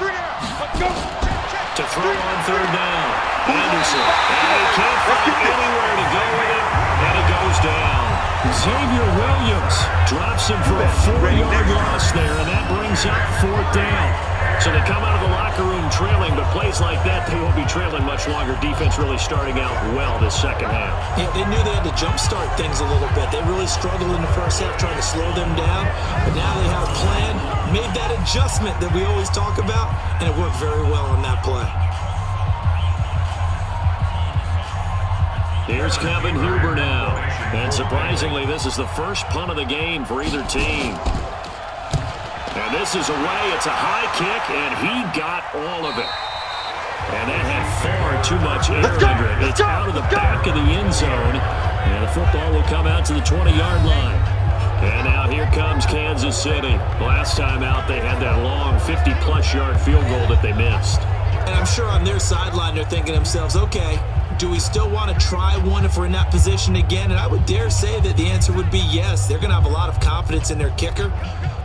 To throw on 3rd down. Anderson. And he can't find anywhere to go with it, and he goes down. Xavier Williams drops him for a 4-yard loss there, and that brings up 4th down. So they come out of the locker room trailing, but plays like that, they won't be trailing much longer. Defense really starting out well this second half. Yeah, they knew they had to jumpstart things a little bit. They really struggled in the first half trying to slow them down, but now they have a plan, made that adjustment that we always talk about, and it worked very well on that play. Here's Kevin Huber now. And surprisingly, this is the first punt of the game for either team. And this is away. It's a high kick, and he got all of it. And that had far too much air under it. It's out of the back of the end zone, and the football will come out to the 20-yard line. And now here comes Kansas City. Last time out, they had that long 50-plus yard field goal that they missed. And I'm sure on their sideline they're thinking to themselves, okay, do we still want to try one if we're in that position again? And I would dare say that the answer would be yes. They're going to have a lot of confidence in their kicker.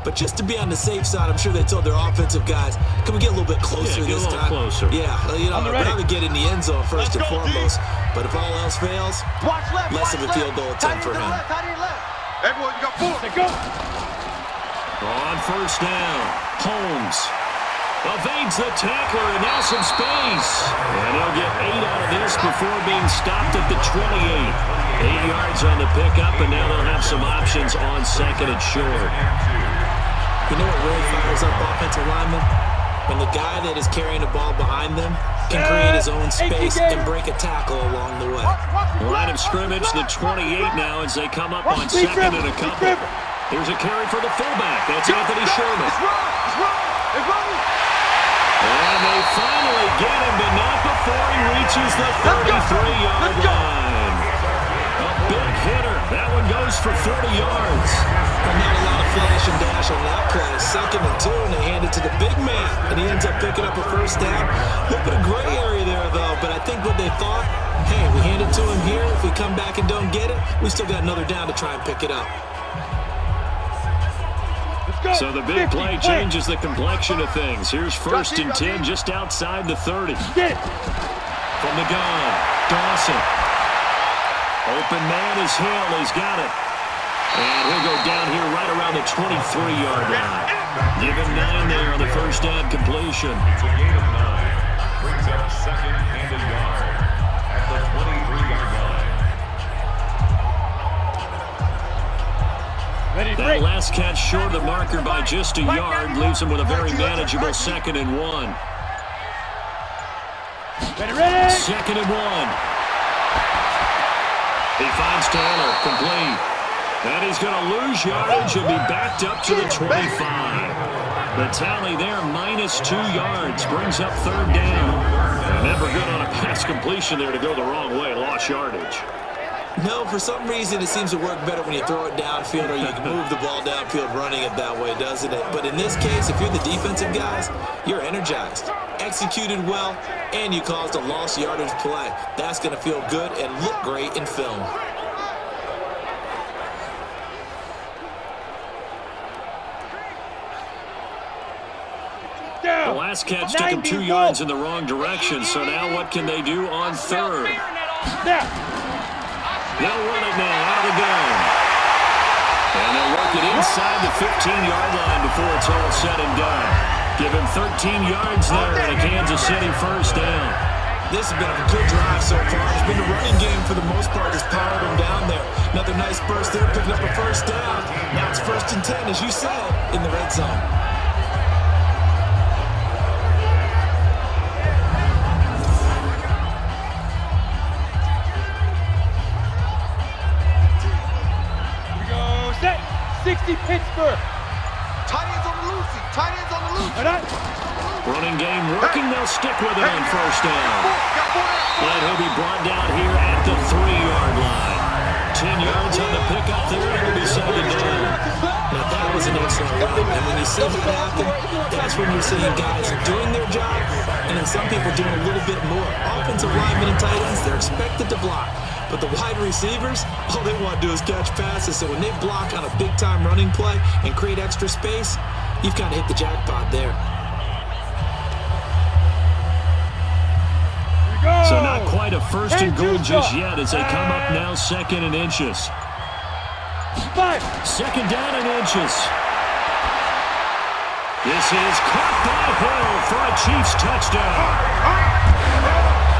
But just to be on the safe side, I'm sure they told their offensive guys, can we get a little bit closer this time? Closer. Yeah, you know, I'd rather get in the end zone first and foremost. But if all else fails, less of a field goal attempt for him. Everyone, you got 4. Let's go. On first down, Holmes evades the tackler, and now some space. And he'll get 8 out of this before being stopped at the 28. 8 yards on the pickup, and now they'll have some options on second and short. You know what really fires up offensive linemen? When the guy that is carrying the ball behind them can create his own space and break a tackle along the way. Line of scrimmage, the 28 now as they come up on second and a couple. Here's a carry for the fullback. That's Anthony Sherman. And they finally get him, but not before he reaches the 33-yard line. A big hitter. That one goes for 40 yards. But not a lot of flash and dash on that play. 2nd and 2, and they hand it to the big man. And he ends up picking up a first down. A little bit of gray area there, though. But I think what they thought, hey, we hand it to him here. If we come back and don't get it, we still got another down to try and pick it up. So the big play changes the complexion of things. Here's 1st and 10 just outside the 30. From the gun, Dawson. Open man is Hill. He's got it. And he'll go down here right around the 23-yard line. Give him 9 there on the first down completion. It's a gain of 9. Brings up 2nd and a yard at the 23-yard line. That last catch short of the marker by just a yard leaves him with a very manageable 2nd and 1. Ready. 2nd and 1. He finds Taylor, complete. And he's going to lose yardage and be backed up to the 25. The tally there, -2 yards, brings up 3rd down. Never good on a pass completion there to go the wrong way, lost yardage. No, for some reason, it seems to work better when you throw it downfield or you can move the ball downfield running it that way, doesn't it? But in this case, if you're the defensive guys, you're energized, executed well, and you caused a lost yardage play. That's going to feel good and look great in film. The last catch took him 2 yards in the wrong direction, so now what can they do on 3rd? They'll run it now out of the gun. And they'll work it inside the 15-yard line before it's all said and done. Give him 13 yards there and a Kansas City first down. This has been a good drive so far. It's been the running game for the most part that's powered them down there. Another nice burst there, picking up a first down. Now it's 1st and 10, as you said, in the red zone. Here we go. Set. 60 Pittsburgh. Tight ends on the loose. Tight ends on the loose. Running game working, they'll stick with it on first down. And he'll be brought down here at the 3-yard line. 10 yards on the pickup there, and it'll be 2nd down. Now that was an excellent run, and when you see that happen, that's when you're seeing guys doing their job, and then some people doing a little bit more. Offensive linemen and tight ends, they're expected to block. But the wide receivers, all they want to do is catch passes. So when they block on a big-time running play and create extra space, you've kind of hit the jackpot there. So not quite a 1st and goal just yet as they come up now 2nd and inches. 2nd down and inches. This is caught by Hill for a Chiefs touchdown.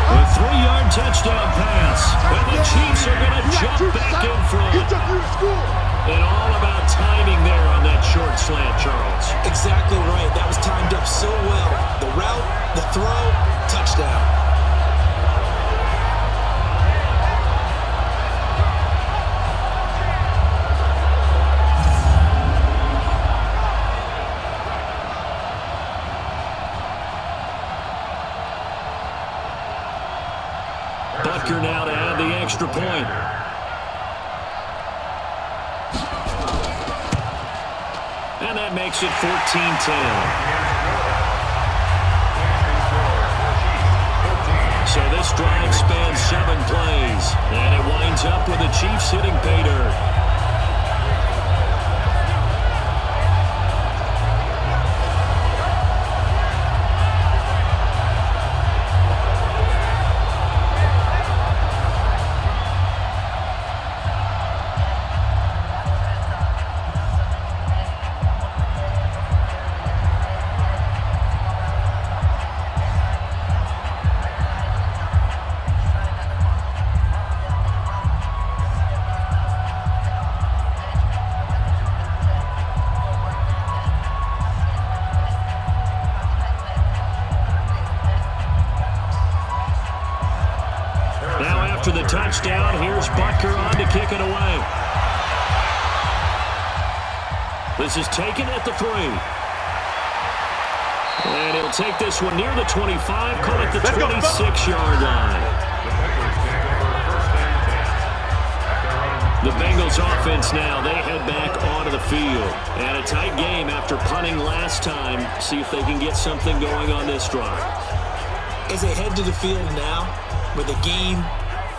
A 3-yard touchdown pass. And the Chiefs are going to jump back in front. And all about timing there on that short slant, Charles. Exactly right. That was timed up so well. The route, the throw, touchdown. Butker now to add the extra point. And that makes it 14-10. This drive spans 7 plays, and it winds up with the Chiefs hitting pay dirt. After the touchdown, here's Butker on to kick it away. This is taken at the 3. And he'll take this one near the 25, call it the 26-yard line. The Bengals offense now, they head back onto the field. And a tight game after punting last time. See if they can get something going on this drive. As they head to the field now, with the game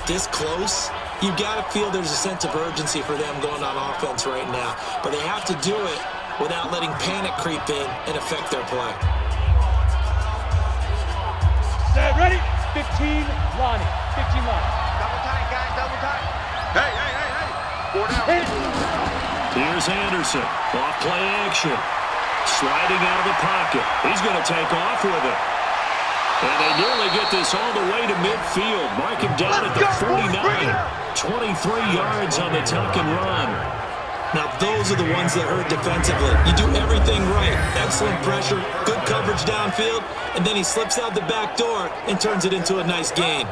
this close, you've got to feel there's a sense of urgency for them going on offense right now. But they have to do it without letting panic creep in and affect their play. Set, ready? 15, Lonnie. 15, Lonnie. Double tight, guys, double tight. Hey. 4 down. Here's Anderson. Off play action. Sliding out of the pocket. He's going to take off with it. And they nearly get this all the way to midfield. Mark him down at the 49. 23 yards on the tuck and run. Now, those are the ones that hurt defensively. You do everything right. Excellent pressure, good coverage downfield, and then he slips out the back door and turns it into a nice gain.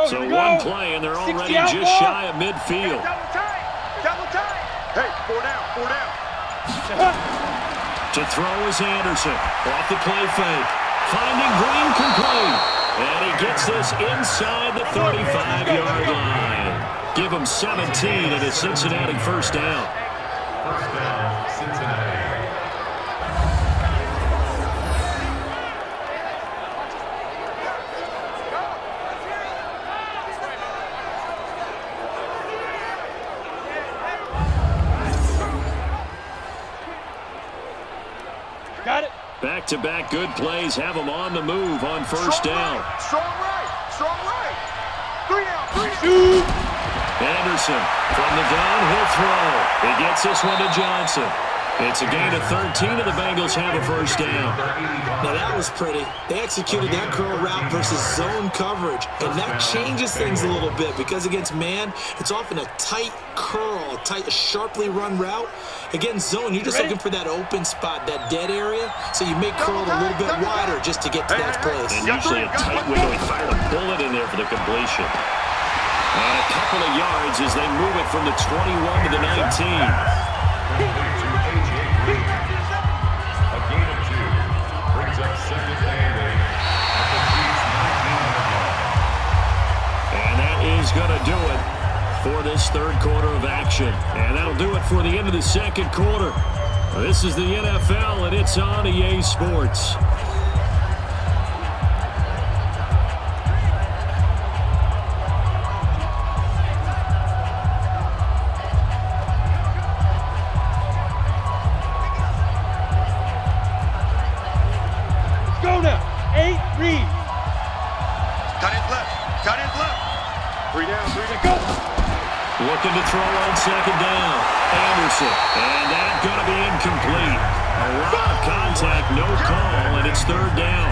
So one play, and they're already just shy of midfield. Double tight. Hey, 4 down. To throw is Anderson. Off the play fake. Finding Green complete. And he gets this inside the 35-yard line. Give him 17 and a Cincinnati first down. First down, Cincinnati. Got it. Back-to-back good plays have them on the move on first down. Strong right. 3 down. Anderson from the downhill throw. He gets this one to Johnson. It's a gain of 13, and the Bengals have a first down. Now that was pretty. They executed that curl route versus zone coverage, and that changes things a little bit because against man, it's often a tight curl, a sharply run route. Against zone, you're just looking for that open spot, that dead area, so you make curl a little bit wider just to get to that place. And usually a tight window. He fired a bullet in there for the completion. And a couple of yards as they move it from the 21 to the 19. A gain of 2 brings up second and 8 at the Chiefs' 19-yard line. And that is going to do it for this third quarter of action. And that'll do it for the end of the second quarter. This is the NFL, and it's on EA Sports. Go now. 8, read. Cut it left. 3 down. Go. Looking to throw on second down. Anderson. And that's going to be incomplete. A lot of contact, no call, and it's third down.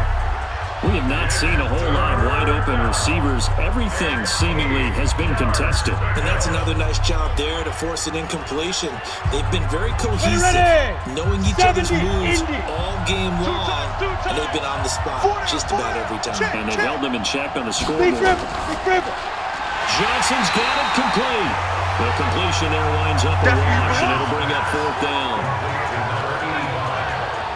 We have not seen a whole lot of wide-open receivers. Everything seemingly has been contested. And that's another nice job there to force an incompletion. They've been very cohesive, knowing each other's moves all game long, and they've been on the spot just about every time. And they've held them in check on the scoreboard. Johnson's got it complete. The completion there winds up a wash, and it'll bring up fourth down.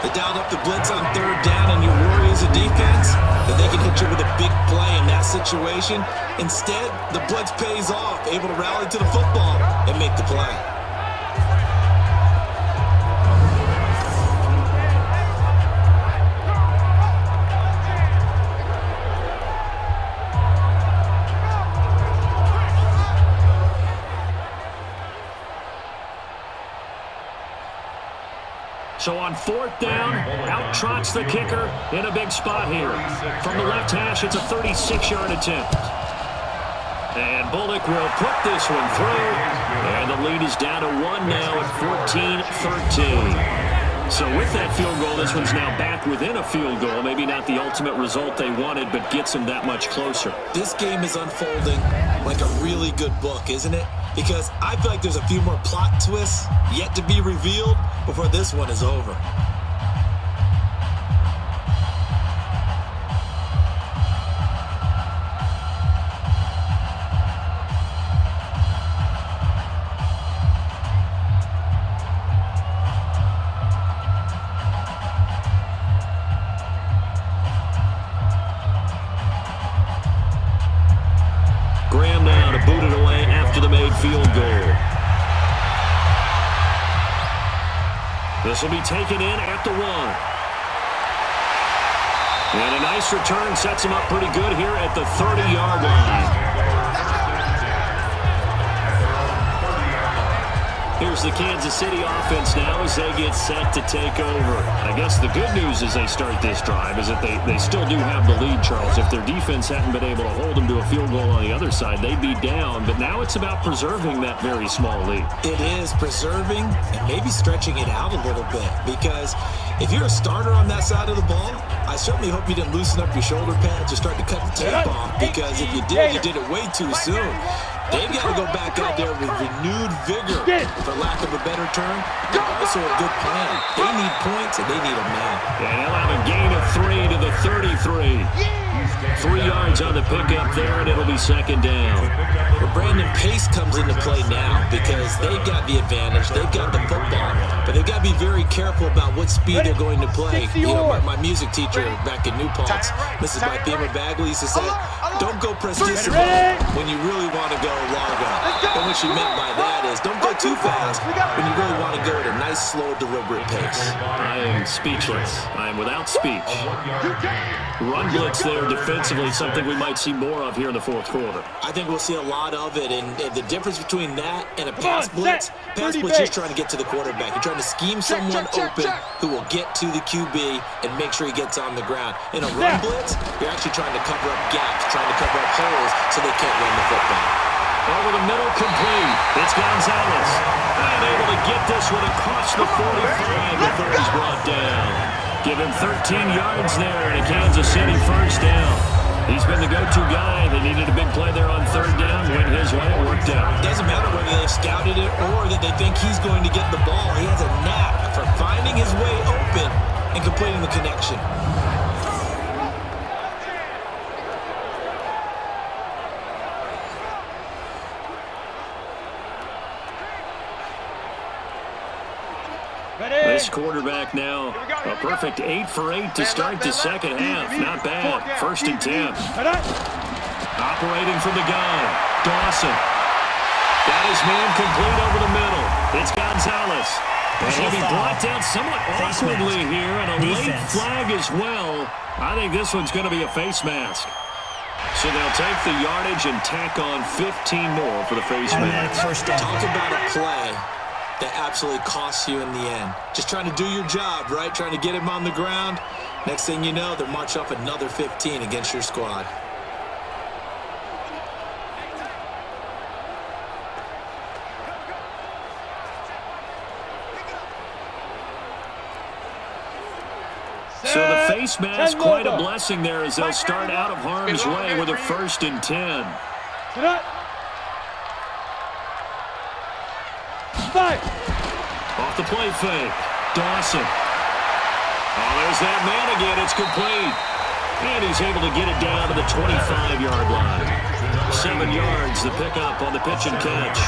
They dialed up the blitz on third down, and your worry as a defense that they can hit you with a big play in that situation. Instead, the blitz pays off, able to rally to the football and make the play. So on fourth down, out trots the kicker in a big spot here. From the left hash, it's a 36-yard attempt. And Bullock will put this one through. And the lead is down to 1 now at 14-13. So with that field goal, this one's now back within a field goal. Maybe not the ultimate result they wanted, but gets them that much closer. This game is unfolding like a really good book, isn't it? Because I feel like there's a few more plot twists yet to be revealed before this one is over. Graham now to boot it away after the made field goal. This will be taken in at the 1. And a nice return sets him up pretty good here at the 30-yard line. Here's the Kansas City offense now as they get set to take over. I guess the good news as they start this drive is that they still do have the lead, Charles. If their defense hadn't been able to hold them to a field goal on the other side, they'd be down. But now it's about preserving that very small lead. It is preserving and maybe stretching it out a little bit, because if you're a starter on that side of the ball, I certainly hope you didn't loosen up your shoulder pads or start to cut the tape off, because if you did, you did it way too soon. They've got to go back out there with renewed vigor, for lack of a better term, but also a good plan. They need points, and they need a man. And he'll have a gain of 3 to the 33. 3 yards on the pickup there, and it'll be second down. Well, Brandon, pace comes into play now because they've got the advantage. They've got the football, but they've got to be very careful about what speed they're going to play. You know, my music teacher back in New Paltz, Mrs. Bythema Bagley, used to say, don't go prestissimo when you really want to go largo. And what she meant by that is don't go too fast when you really want to go at a nice, slow, deliberate pace. I am speechless. I am without speech. Run blitz there defensively, something we might see more of here in the fourth quarter. I think we'll see a lot of it, and the difference between that and a pass blitz is trying to get to the quarterback. You're trying to scheme someone open who will get to the QB and make sure he gets on the ground. In a run blitz, you're actually trying to cover up gaps, trying to cover up holes so they can't run the football. Over the middle, complete. It's Gonzalez. Unable to get this one across the 45 before he's brought down. Give him 13 yards there and a Kansas City first down. He's been the go-to guy. They needed a big play there on third down. Went his way. It worked out. It doesn't matter whether they've scouted it or that they think he's going to get the ball. He has a knack for finding his way open and completing the connection. This quarterback now, a perfect 8 for 8 to start the second half. Not bad. First and 10. Operating from the gun, Dawson. Got his man complete over the middle. It's Gonzalez. And he'll be brought down somewhat awkwardly here, and a late flag as well. I think this one's going to be a face mask. So they'll take the yardage and tack on 15 more for the face mask. Talk about a play that absolutely costs you in the end. Just trying to do your job, right? Trying to get him on the ground. Next thing you know, they're marching off another 15 against your squad. So the face mask, quite a blessing there as they'll start out of harm's way with a first and 10. Off the play fake. Dawson. Oh, there's that man again. It's complete. And he's able to get it down to the 25-yard line. 7 yards, the pickup on the pitch and catch.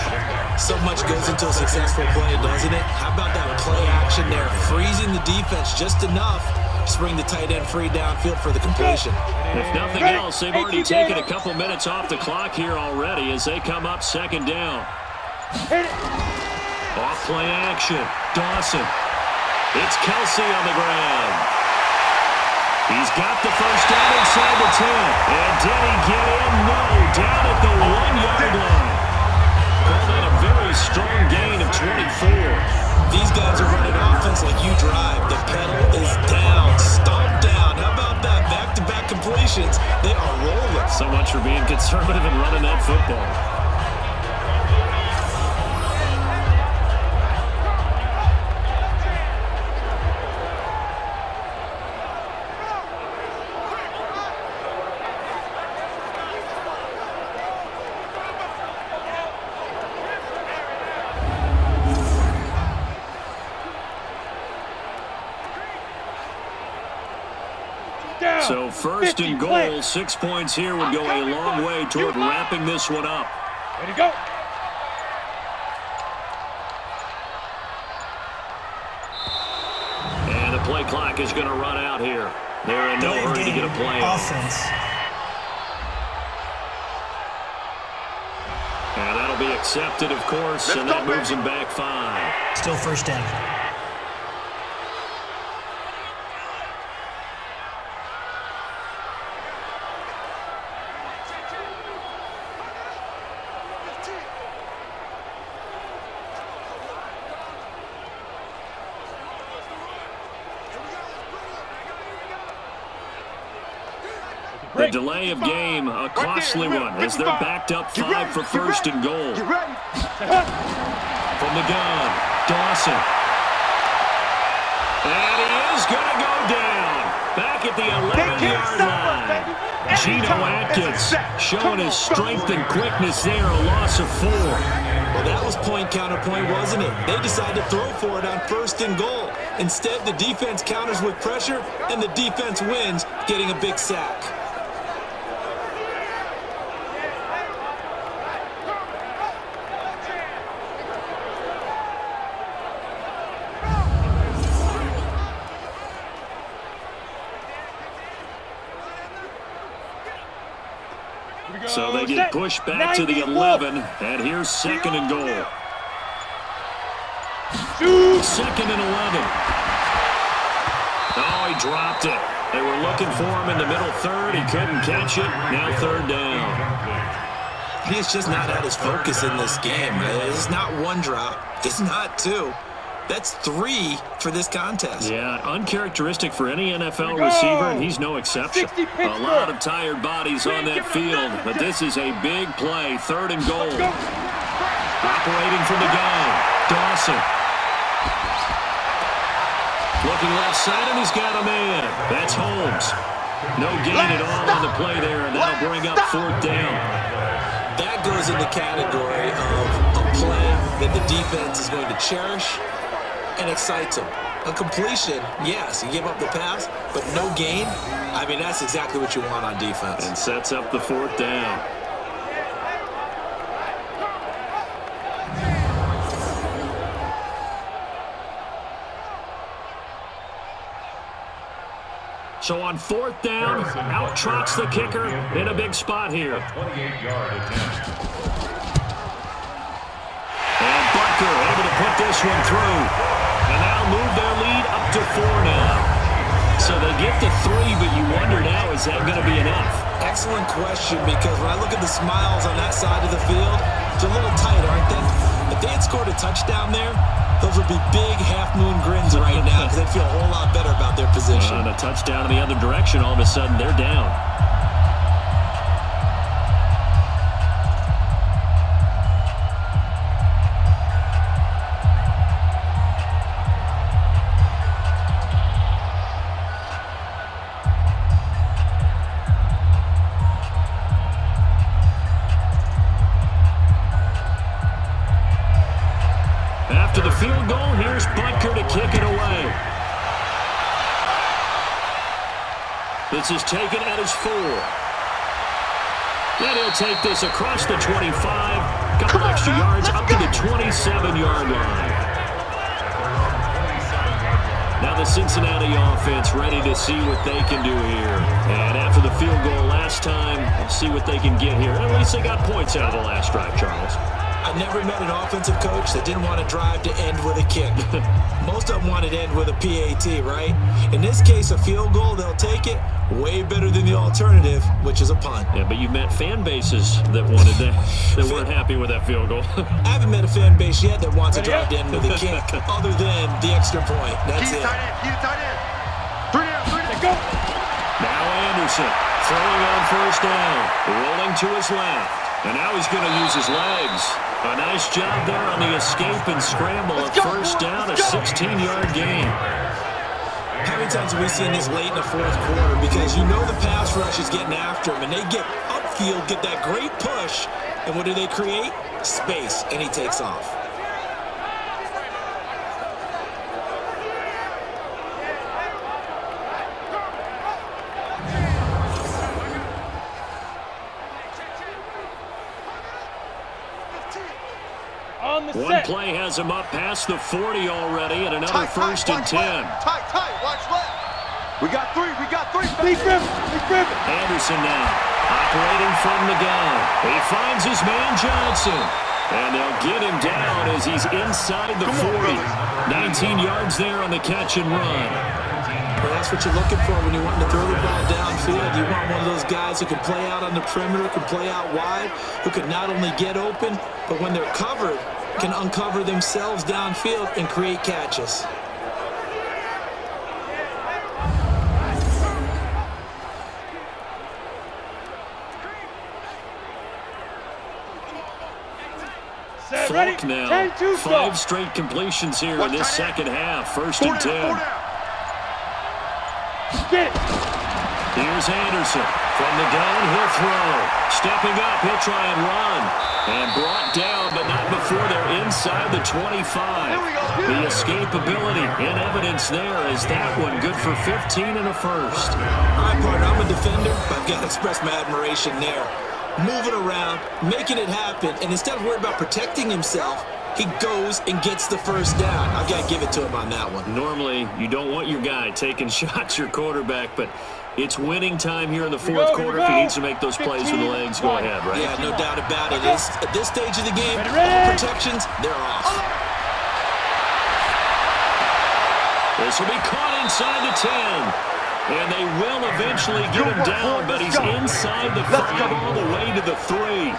So much goes into a successful play, doesn't it? How about that play action there? Freezing the defense just enough to bring the tight end free downfield for the completion. If nothing else, they've already taken a couple minutes off the clock here already as they come up second down. Off play action. Dawson. It's Kelsey on the ground. He's got the first down inside the 10. And did he get in? No. Down at the 1-yard line. Call that a very strong gain of 24. These guys are running offense like you drive. The pedal is down. Stomp down. How about that? Back-to-back completions. They are rolling. So much for being conservative and running that football. So first and goal, 6 points here would go a long way toward wrapping this one up. Ready to go. And the play clock is going to run out here. They're in no hurry to get a play on. Offense. And that'll be accepted, of course, and that moves him back 5. Still first down. The delay of game, a costly one, as they're backed up 5 for first and goal. From the gun, Dawson. And he is going to go down. Back at the 11-yard line. Geno Atkins showing his strength and quickness there, a loss of 4. Well, that was point counterpoint, wasn't it? They decided to throw for it on first and goal. Instead, the defense counters with pressure, and the defense wins, getting a big sack. So they get pushed back to the 11, and here's second and goal. Second and 11. Oh, he dropped it. They were looking for him in the middle third. He couldn't catch it. Now third down. He's just not at his focus in this game. It's not one drop. It's not 2. That's 3 for this contest. Yeah, uncharacteristic for any NFL receiver, and he's no exception. A lot of tired bodies on that field, but this is a big play. Third and goal. Operating from the gun, Dawson. Looking left side, and he's got a man. That's Holmes. No gain at all on the play there, and that'll bring up fourth down. That goes in the category of a play that the defense is going to cherish and excites them. A completion, yes, you give up the pass, but no gain. I mean, that's exactly what you want on defense. And sets up the fourth down. So on fourth down, out trots the kicker in a big spot here. 28-yard attempt. And Butker able to put this one through. And that'll move their lead up to 4 now. So they get to 3, but you wonder now, is that going to be enough? Excellent question, because when I look at the smiles on that side of the field, it's a little tight, aren't they? If they had scored a touchdown there, those would be big half-moon grins right now because they'd feel a whole lot better about their position. And a touchdown in the other direction, all of a sudden they're down. After the field goal, here's Butker to kick it away. The This is taken at his 4. And he'll take this across the 25. Couple extra yards up to the 27-yard line. Now the Cincinnati offense ready to see what they can do here. And after the field goal last time, we'll see what they can get here. At least they got points out of the last drive, Charles. I never met an offensive coach that didn't want to drive to end with a kick. Most of them wanted to end with a PAT, right? In this case, a field goal, they'll take it. Way better than the alternative, which is a punt. Yeah, but you've met fan bases that wanted that, that weren't happy with that field goal. I haven't met a fan base yet that wants to drive to end with a kick, other than the extra point. That's it. Keep tight end. 3 down, 3 down. Go. Now Anderson throwing on first down, rolling to his left. And now he's going to use his legs. A nice job there on the escape and scramble. A first down, a 16-yard gain. How many times have we seen this late in the fourth quarter? Because you know the pass rush is getting after him, and they get upfield, get that great push, and what do they create? Space, and he takes off. One play has him up past the 40 already, and another first and 10. Tight, watch left. We got 3, Big rip. Anderson now, operating from the gun. He finds his man Johnson, and they'll get him down as he's inside the 40. 19 yards there on the catch and run. Well, that's what you're looking for when you're wanting to throw the ball downfield. You want one of those guys who can play out on the perimeter, can play out wide, who can not only get open, but when they're covered, can uncover themselves downfield and create catches. Falk now, 5 straight completions here in this second half. First and 10. Here's Anderson. From the gun, he'll throw. Stepping up, he'll try and run. And brought down, but not before they're inside the 25. The escapability in evidence there is that one good for 15 and a first. All right, partner, I'm a defender, but I've got to express my admiration there. Moving around, making it happen, and instead of worrying about protecting himself, he goes and gets the first down. I've got to give it to him on that one. Normally, you don't want your guy taking shots, your quarterback, but it's winning time here in the fourth quarter. If he needs to make those plays with the legs, go ahead, right? Yeah, no doubt about it. At this stage of the game, all protections, they're off. This will be caught inside the 10. And they will eventually get him down, but he's inside the 5 all the way to the 3.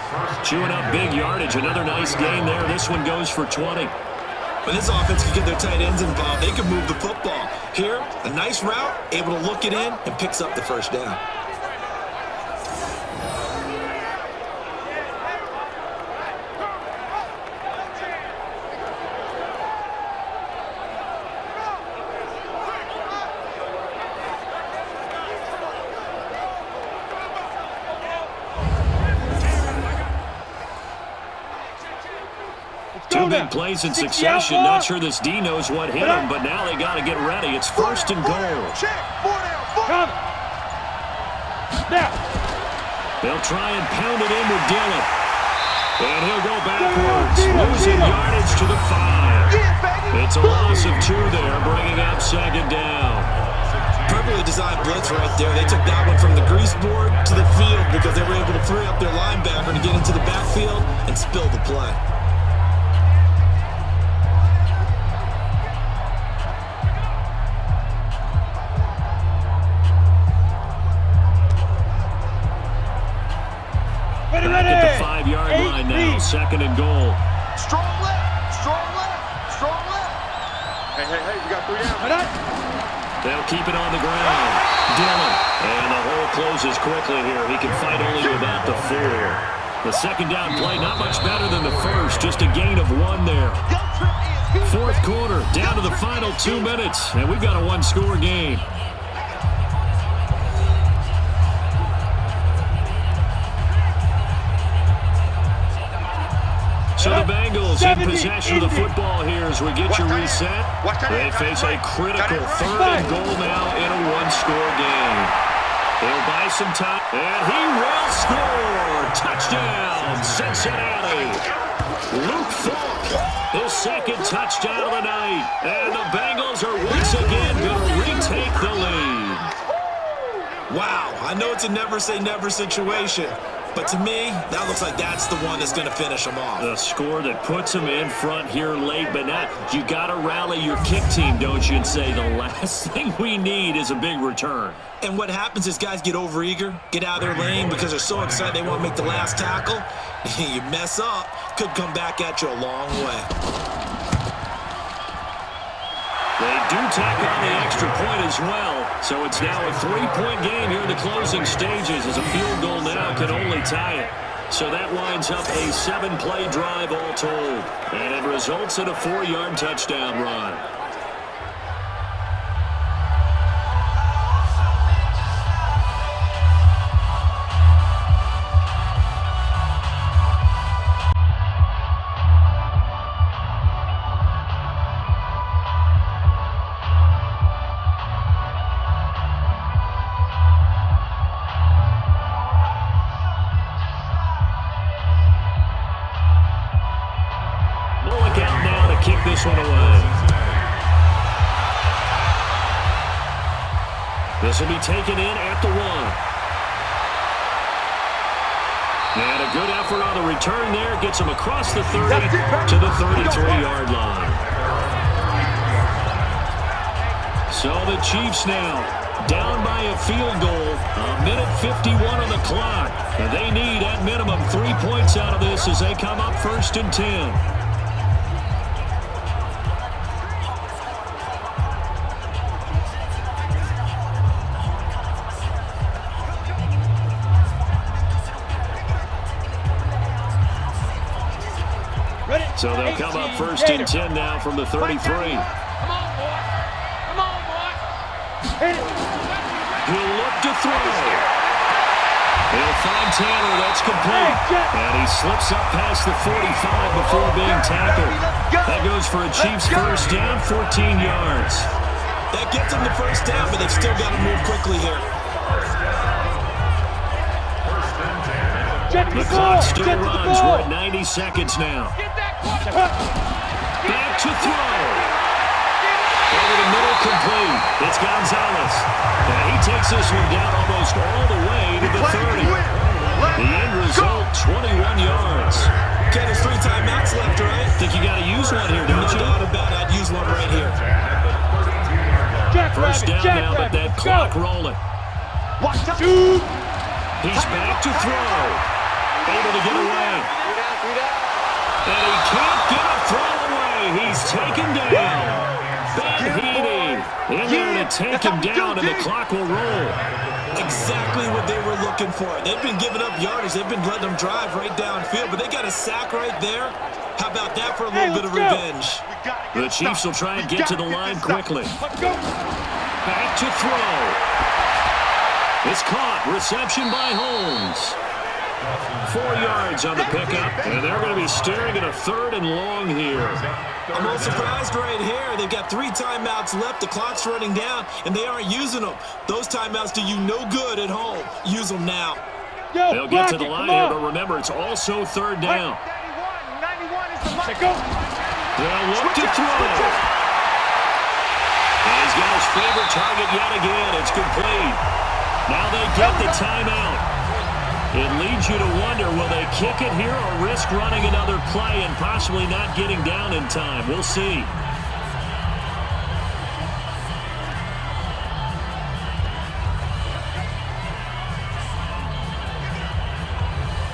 Chewing up big yardage. Another nice gain there. This one goes for 20. When this offense can get their tight ends involved, they can move the football. Here, a nice route, able to look it in, and picks up the first down. Two big plays in succession. Not sure this D knows what hit him, but now they got to get ready. It's first and goal. Come. Now. They'll try and pound it in with Dillon. And he'll go backwards, losing yardage to the 5. It's a loss of 2 there, bringing up second down. Perfectly designed blitz right there. They took that one from the grease board to the field because they were able to free up their linebacker to get into the backfield and spill the play. Back at the 5-yard line now, second and goal. Strong left. Hey, we got 3 down. They'll keep it on the ground. Dillon. And the hole closes quickly here. He can fight only to about the 4. The second down play, not much better than the first. Just a gain of 1 there. Fourth quarter, down to the final 2 minutes. And we've got a 1-score game. So the Bengals in possession of the football here as we get you reset. They face a critical 3rd and goal now in a 1-score game. He'll buy some time, and he will score. Touchdown, Cincinnati. Luke Falk, his second touchdown of the night. And the Bengals are once again going to retake the lead. Wow, I know it's a never say never situation, but to me, that looks like that's the one that's going to finish them off. The score that puts them in front here late, but now you got to rally your kick team, don't you, and say the last thing we need is a big return. And what happens is guys get overeager, get out of their lane because they're so excited they want to make the last tackle. You mess up, could come back at you a long way. They do tack on the extra point as well, so it's now a 3-point game here in the closing stages as a field goal now can only tie it. So that winds up a 7-play drive all told, and it results in a 4-yard touchdown run. This one away. This will be taken in at the 1. And a good effort on the return there. Gets him across the 30 to the 33-yard line. So the Chiefs now down by a field goal. A minute 51 on the clock. And they need at minimum 3 points out of this as they come up 1st and 10. So they'll come up 1st and 10 now from the 33. Come on, boy. Come on, boy. Hit it. He'll look to throw. He'll find Taylor. That's complete. And he slips up past the 45 before being tackled. That goes for a Chiefs first down, 14 yards. That gets them the first down, but they've still got to move quickly here. The clock still runs. We're at 90 seconds now. Back to throw. Over the middle, complete. It's Gonzalez. And he takes this one down almost all the way to the 30. The end result, 21 yards. Okay, there's 3 timeouts left, right? Think you got to use one here, don't you? No doubt about it. I'd use one right here. First down now, but that clock rolling. He's back to throw. Able to get away. And he can't get a throw away. He's taken down. Ben Heaney in there to take him down, and the clock will roll. Exactly what they were looking for. They've been giving up yardage. They've been letting them drive right downfield, but they got a sack right there. How about that for a little bit of revenge? The Chiefs will try and get to the line quickly. Back to throw. It's caught. Reception by Holmes. 4 yards on the pickup, and they're going to be staring at a 3rd and long here. I'm a little surprised right here. They've got 3 timeouts left. The clock's running down, and they aren't using them. Those timeouts do you no good at home. Use them now. They'll get to the line here, but remember, it's also 3rd down. 91 is the mark. They'll look to throw. And he's got his favorite target yet again. It's complete. Now they get the timeout. It leads you to wonder, will they kick it here or risk running another play and possibly not getting down in time? We'll see.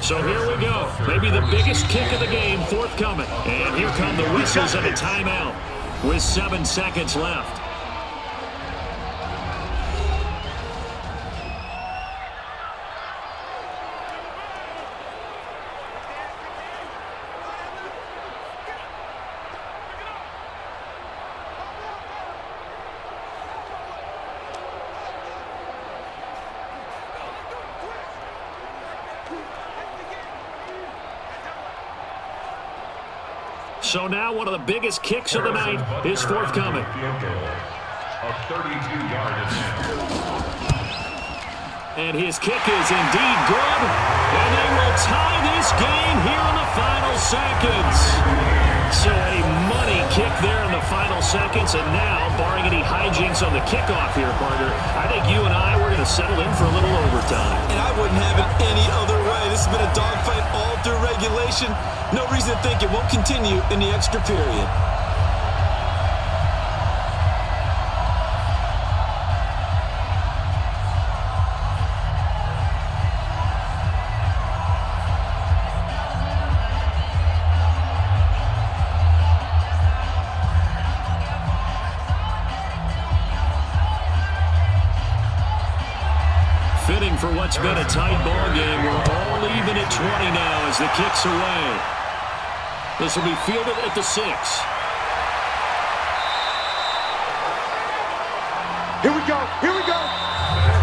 So here we go. Maybe the biggest kick of the game forthcoming. And here come the whistles and a timeout with 7 seconds left. So now one of the biggest kicks of the night is forthcoming. And his kick is indeed good. And they will tie this game here in the final seconds. So a money kick there in the final seconds. And now, barring any hijinks on the kickoff here, partner, I think you and I, we're going to settle in for a little overtime. And I wouldn't have it any other way. This has been a dogfight all through regulation. No reason to think it won't continue in the extra period. Fitting for what's been a tight ball game. We're all even at 20 now as the kick's away. This will be fielded at the 6. Here we go. Here we go.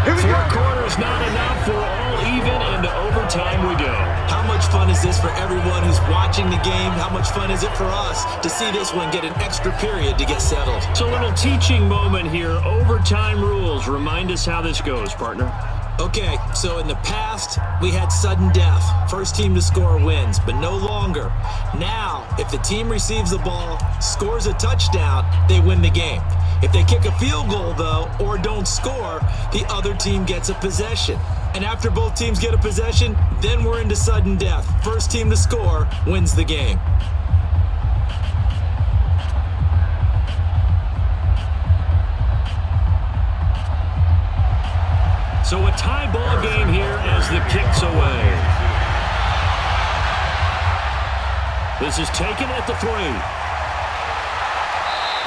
Here we go. 4 quarters not enough. For all even, and to overtime we go. How much fun is this for everyone who's watching the game? How much fun is it for us to see this one get an extra period to get settled? It's a little teaching moment here. Overtime rules. Remind us how this goes, partner. Okay, so in the past, we had sudden death. First team to score wins, but no longer. Now, if the team receives the ball, scores a touchdown, they win the game. If they kick a field goal, though, or don't score, the other team gets a possession. And after both teams get a possession, then we're into sudden death. First team to score wins the game. So a tie ball game here as the kick's away. This is taken at the 3.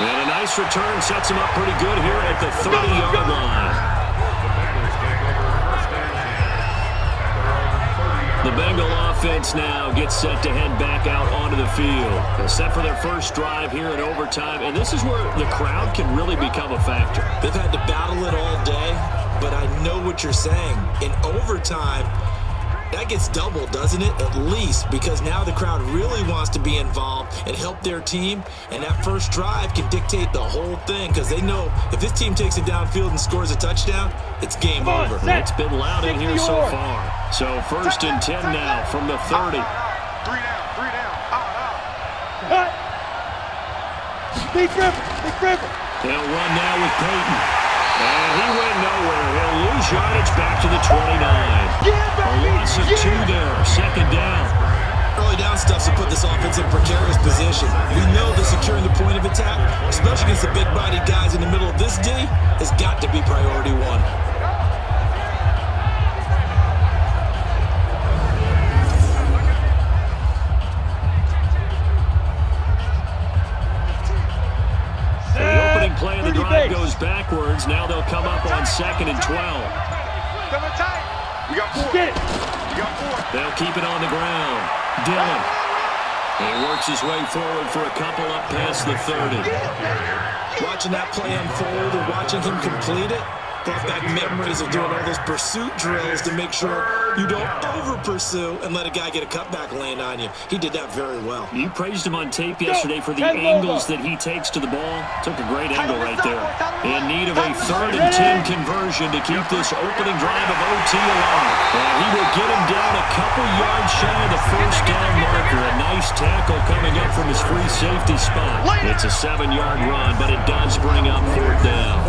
And a nice return sets him up pretty good here at the 30-yard line. The Bengal offense now gets set to head back out onto the field. Set for their first drive here in overtime. And this is where the crowd can really become a factor. They've had to battle it all day, but I know what you're saying. In overtime, that gets doubled, doesn't it? At least, because now the crowd really wants to be involved and help their team, and that first drive can dictate the whole thing, because they know if this team takes it downfield and scores a touchdown, it's game over. It's been loud in here so far. So first and 10 now from the 30. 3 down, 3 down. Big River. They'll run now with Peyton. And he went nowhere. He'll lose yardage back to the 29. A loss of 2 there. Second down. Early down stuff to put this offense in a precarious position. We know that securing the point of attack, especially against the big-bodied guys in the middle of this D, has got to be priority 1. Play, the drive goes backwards. Now they'll come up on 2nd and 12. Double tight. We got 4. We got 4. They'll keep it on the ground. Dillon. He works his way forward for a couple up past the 30. Watching that play unfold and watching him complete it brought back memories of doing all those pursuit drills to make sure you don't over-pursue and let a guy get a cutback land on you. He did that very well. You praised him on tape yesterday for the angles that he takes to the ball. Took a great angle right there. In need of a 3rd and 10 conversion to keep this opening drive of OT alive. And he will get him down a couple yards shy of the first down marker. A nice tackle coming up from his free safety spot. It's a 7-yard run, but it does bring up 4th down.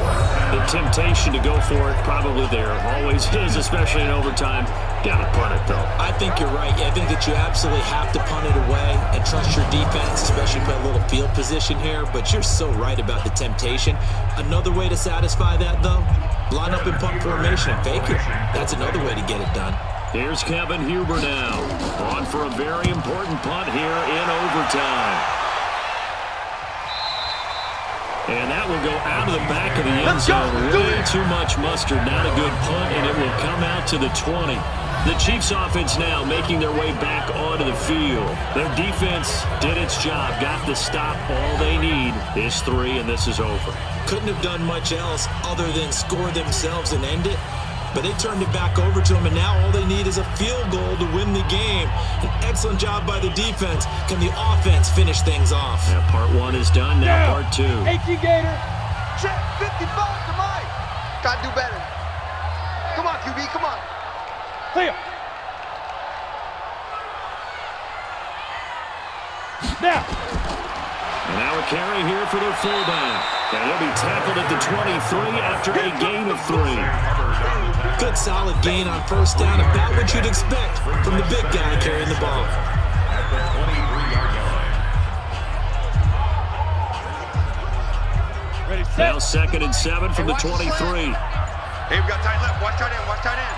The temptation to go for it probably there. Always is, especially in overtime. Got to punt it, though. I think you're right. I think that you absolutely have to punt it away and trust your defense, especially play a little field position here. But you're so right about the temptation. Another way to satisfy that, though, line up in punt formation and fake it. That's another way to get it done. Here's Kevin Huber now. On for a very important punt here in overtime. And that will go out of the back of the end zone. Way too much mustard. Not a good punt, and it will come out to the 20. The Chiefs offense now making their way back onto the field. Their defense did its job. Got the stop. All they need is 3, and this is over. Couldn't have done much else other than score themselves and end it. But they turned it back over to them, and now all they need is a field goal to win the game. An excellent job by the defense. Can the offense finish things off? Yeah, part 1 is done. Now part 2. Gator. Check 55 to Mike. Gotta do better. Come on, Q. QB, come on. Clear. Now. And now a carry here for their fullback. And he'll be tackled at the 23 after a gain of 3. Good solid gain on first down, about what you'd expect from the big guy carrying the ball. At the 23-yard line. Ready, set. Now 2nd and 7 from the 23. Hey, we got tight left. Watch tight end. Watch tight end.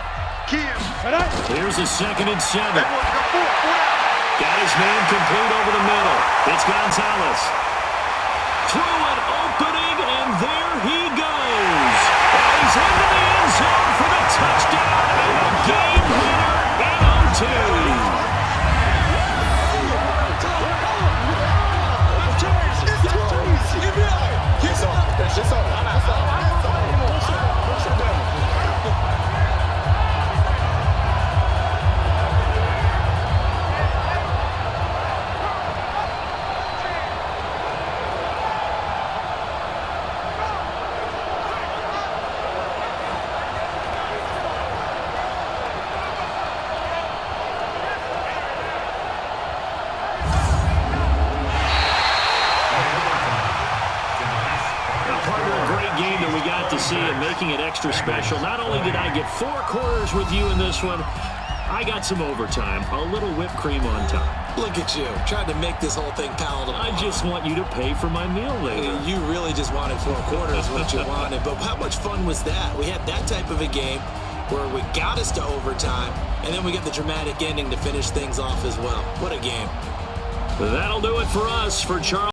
Key him. Right on. Here's a 2nd and 7. Hey, boys, we got four down. Got his man complete over the middle. It's Gonzalez. Through an opening, and there he goes. And he's into the end zone for the touchdown and a game winner in OT. To see and making it extra special. Not only did I get 4 quarters with you in this one, I got some overtime, a little whipped cream on top. Look at you, trying to make this whole thing palatable. I just want you to pay for my meal later. You really just wanted 4 quarters, what you wanted. But how much fun was that? We had that type of a game where we got us to overtime, and then we got the dramatic ending to finish things off as well. What a game. That'll do it for us. For Charles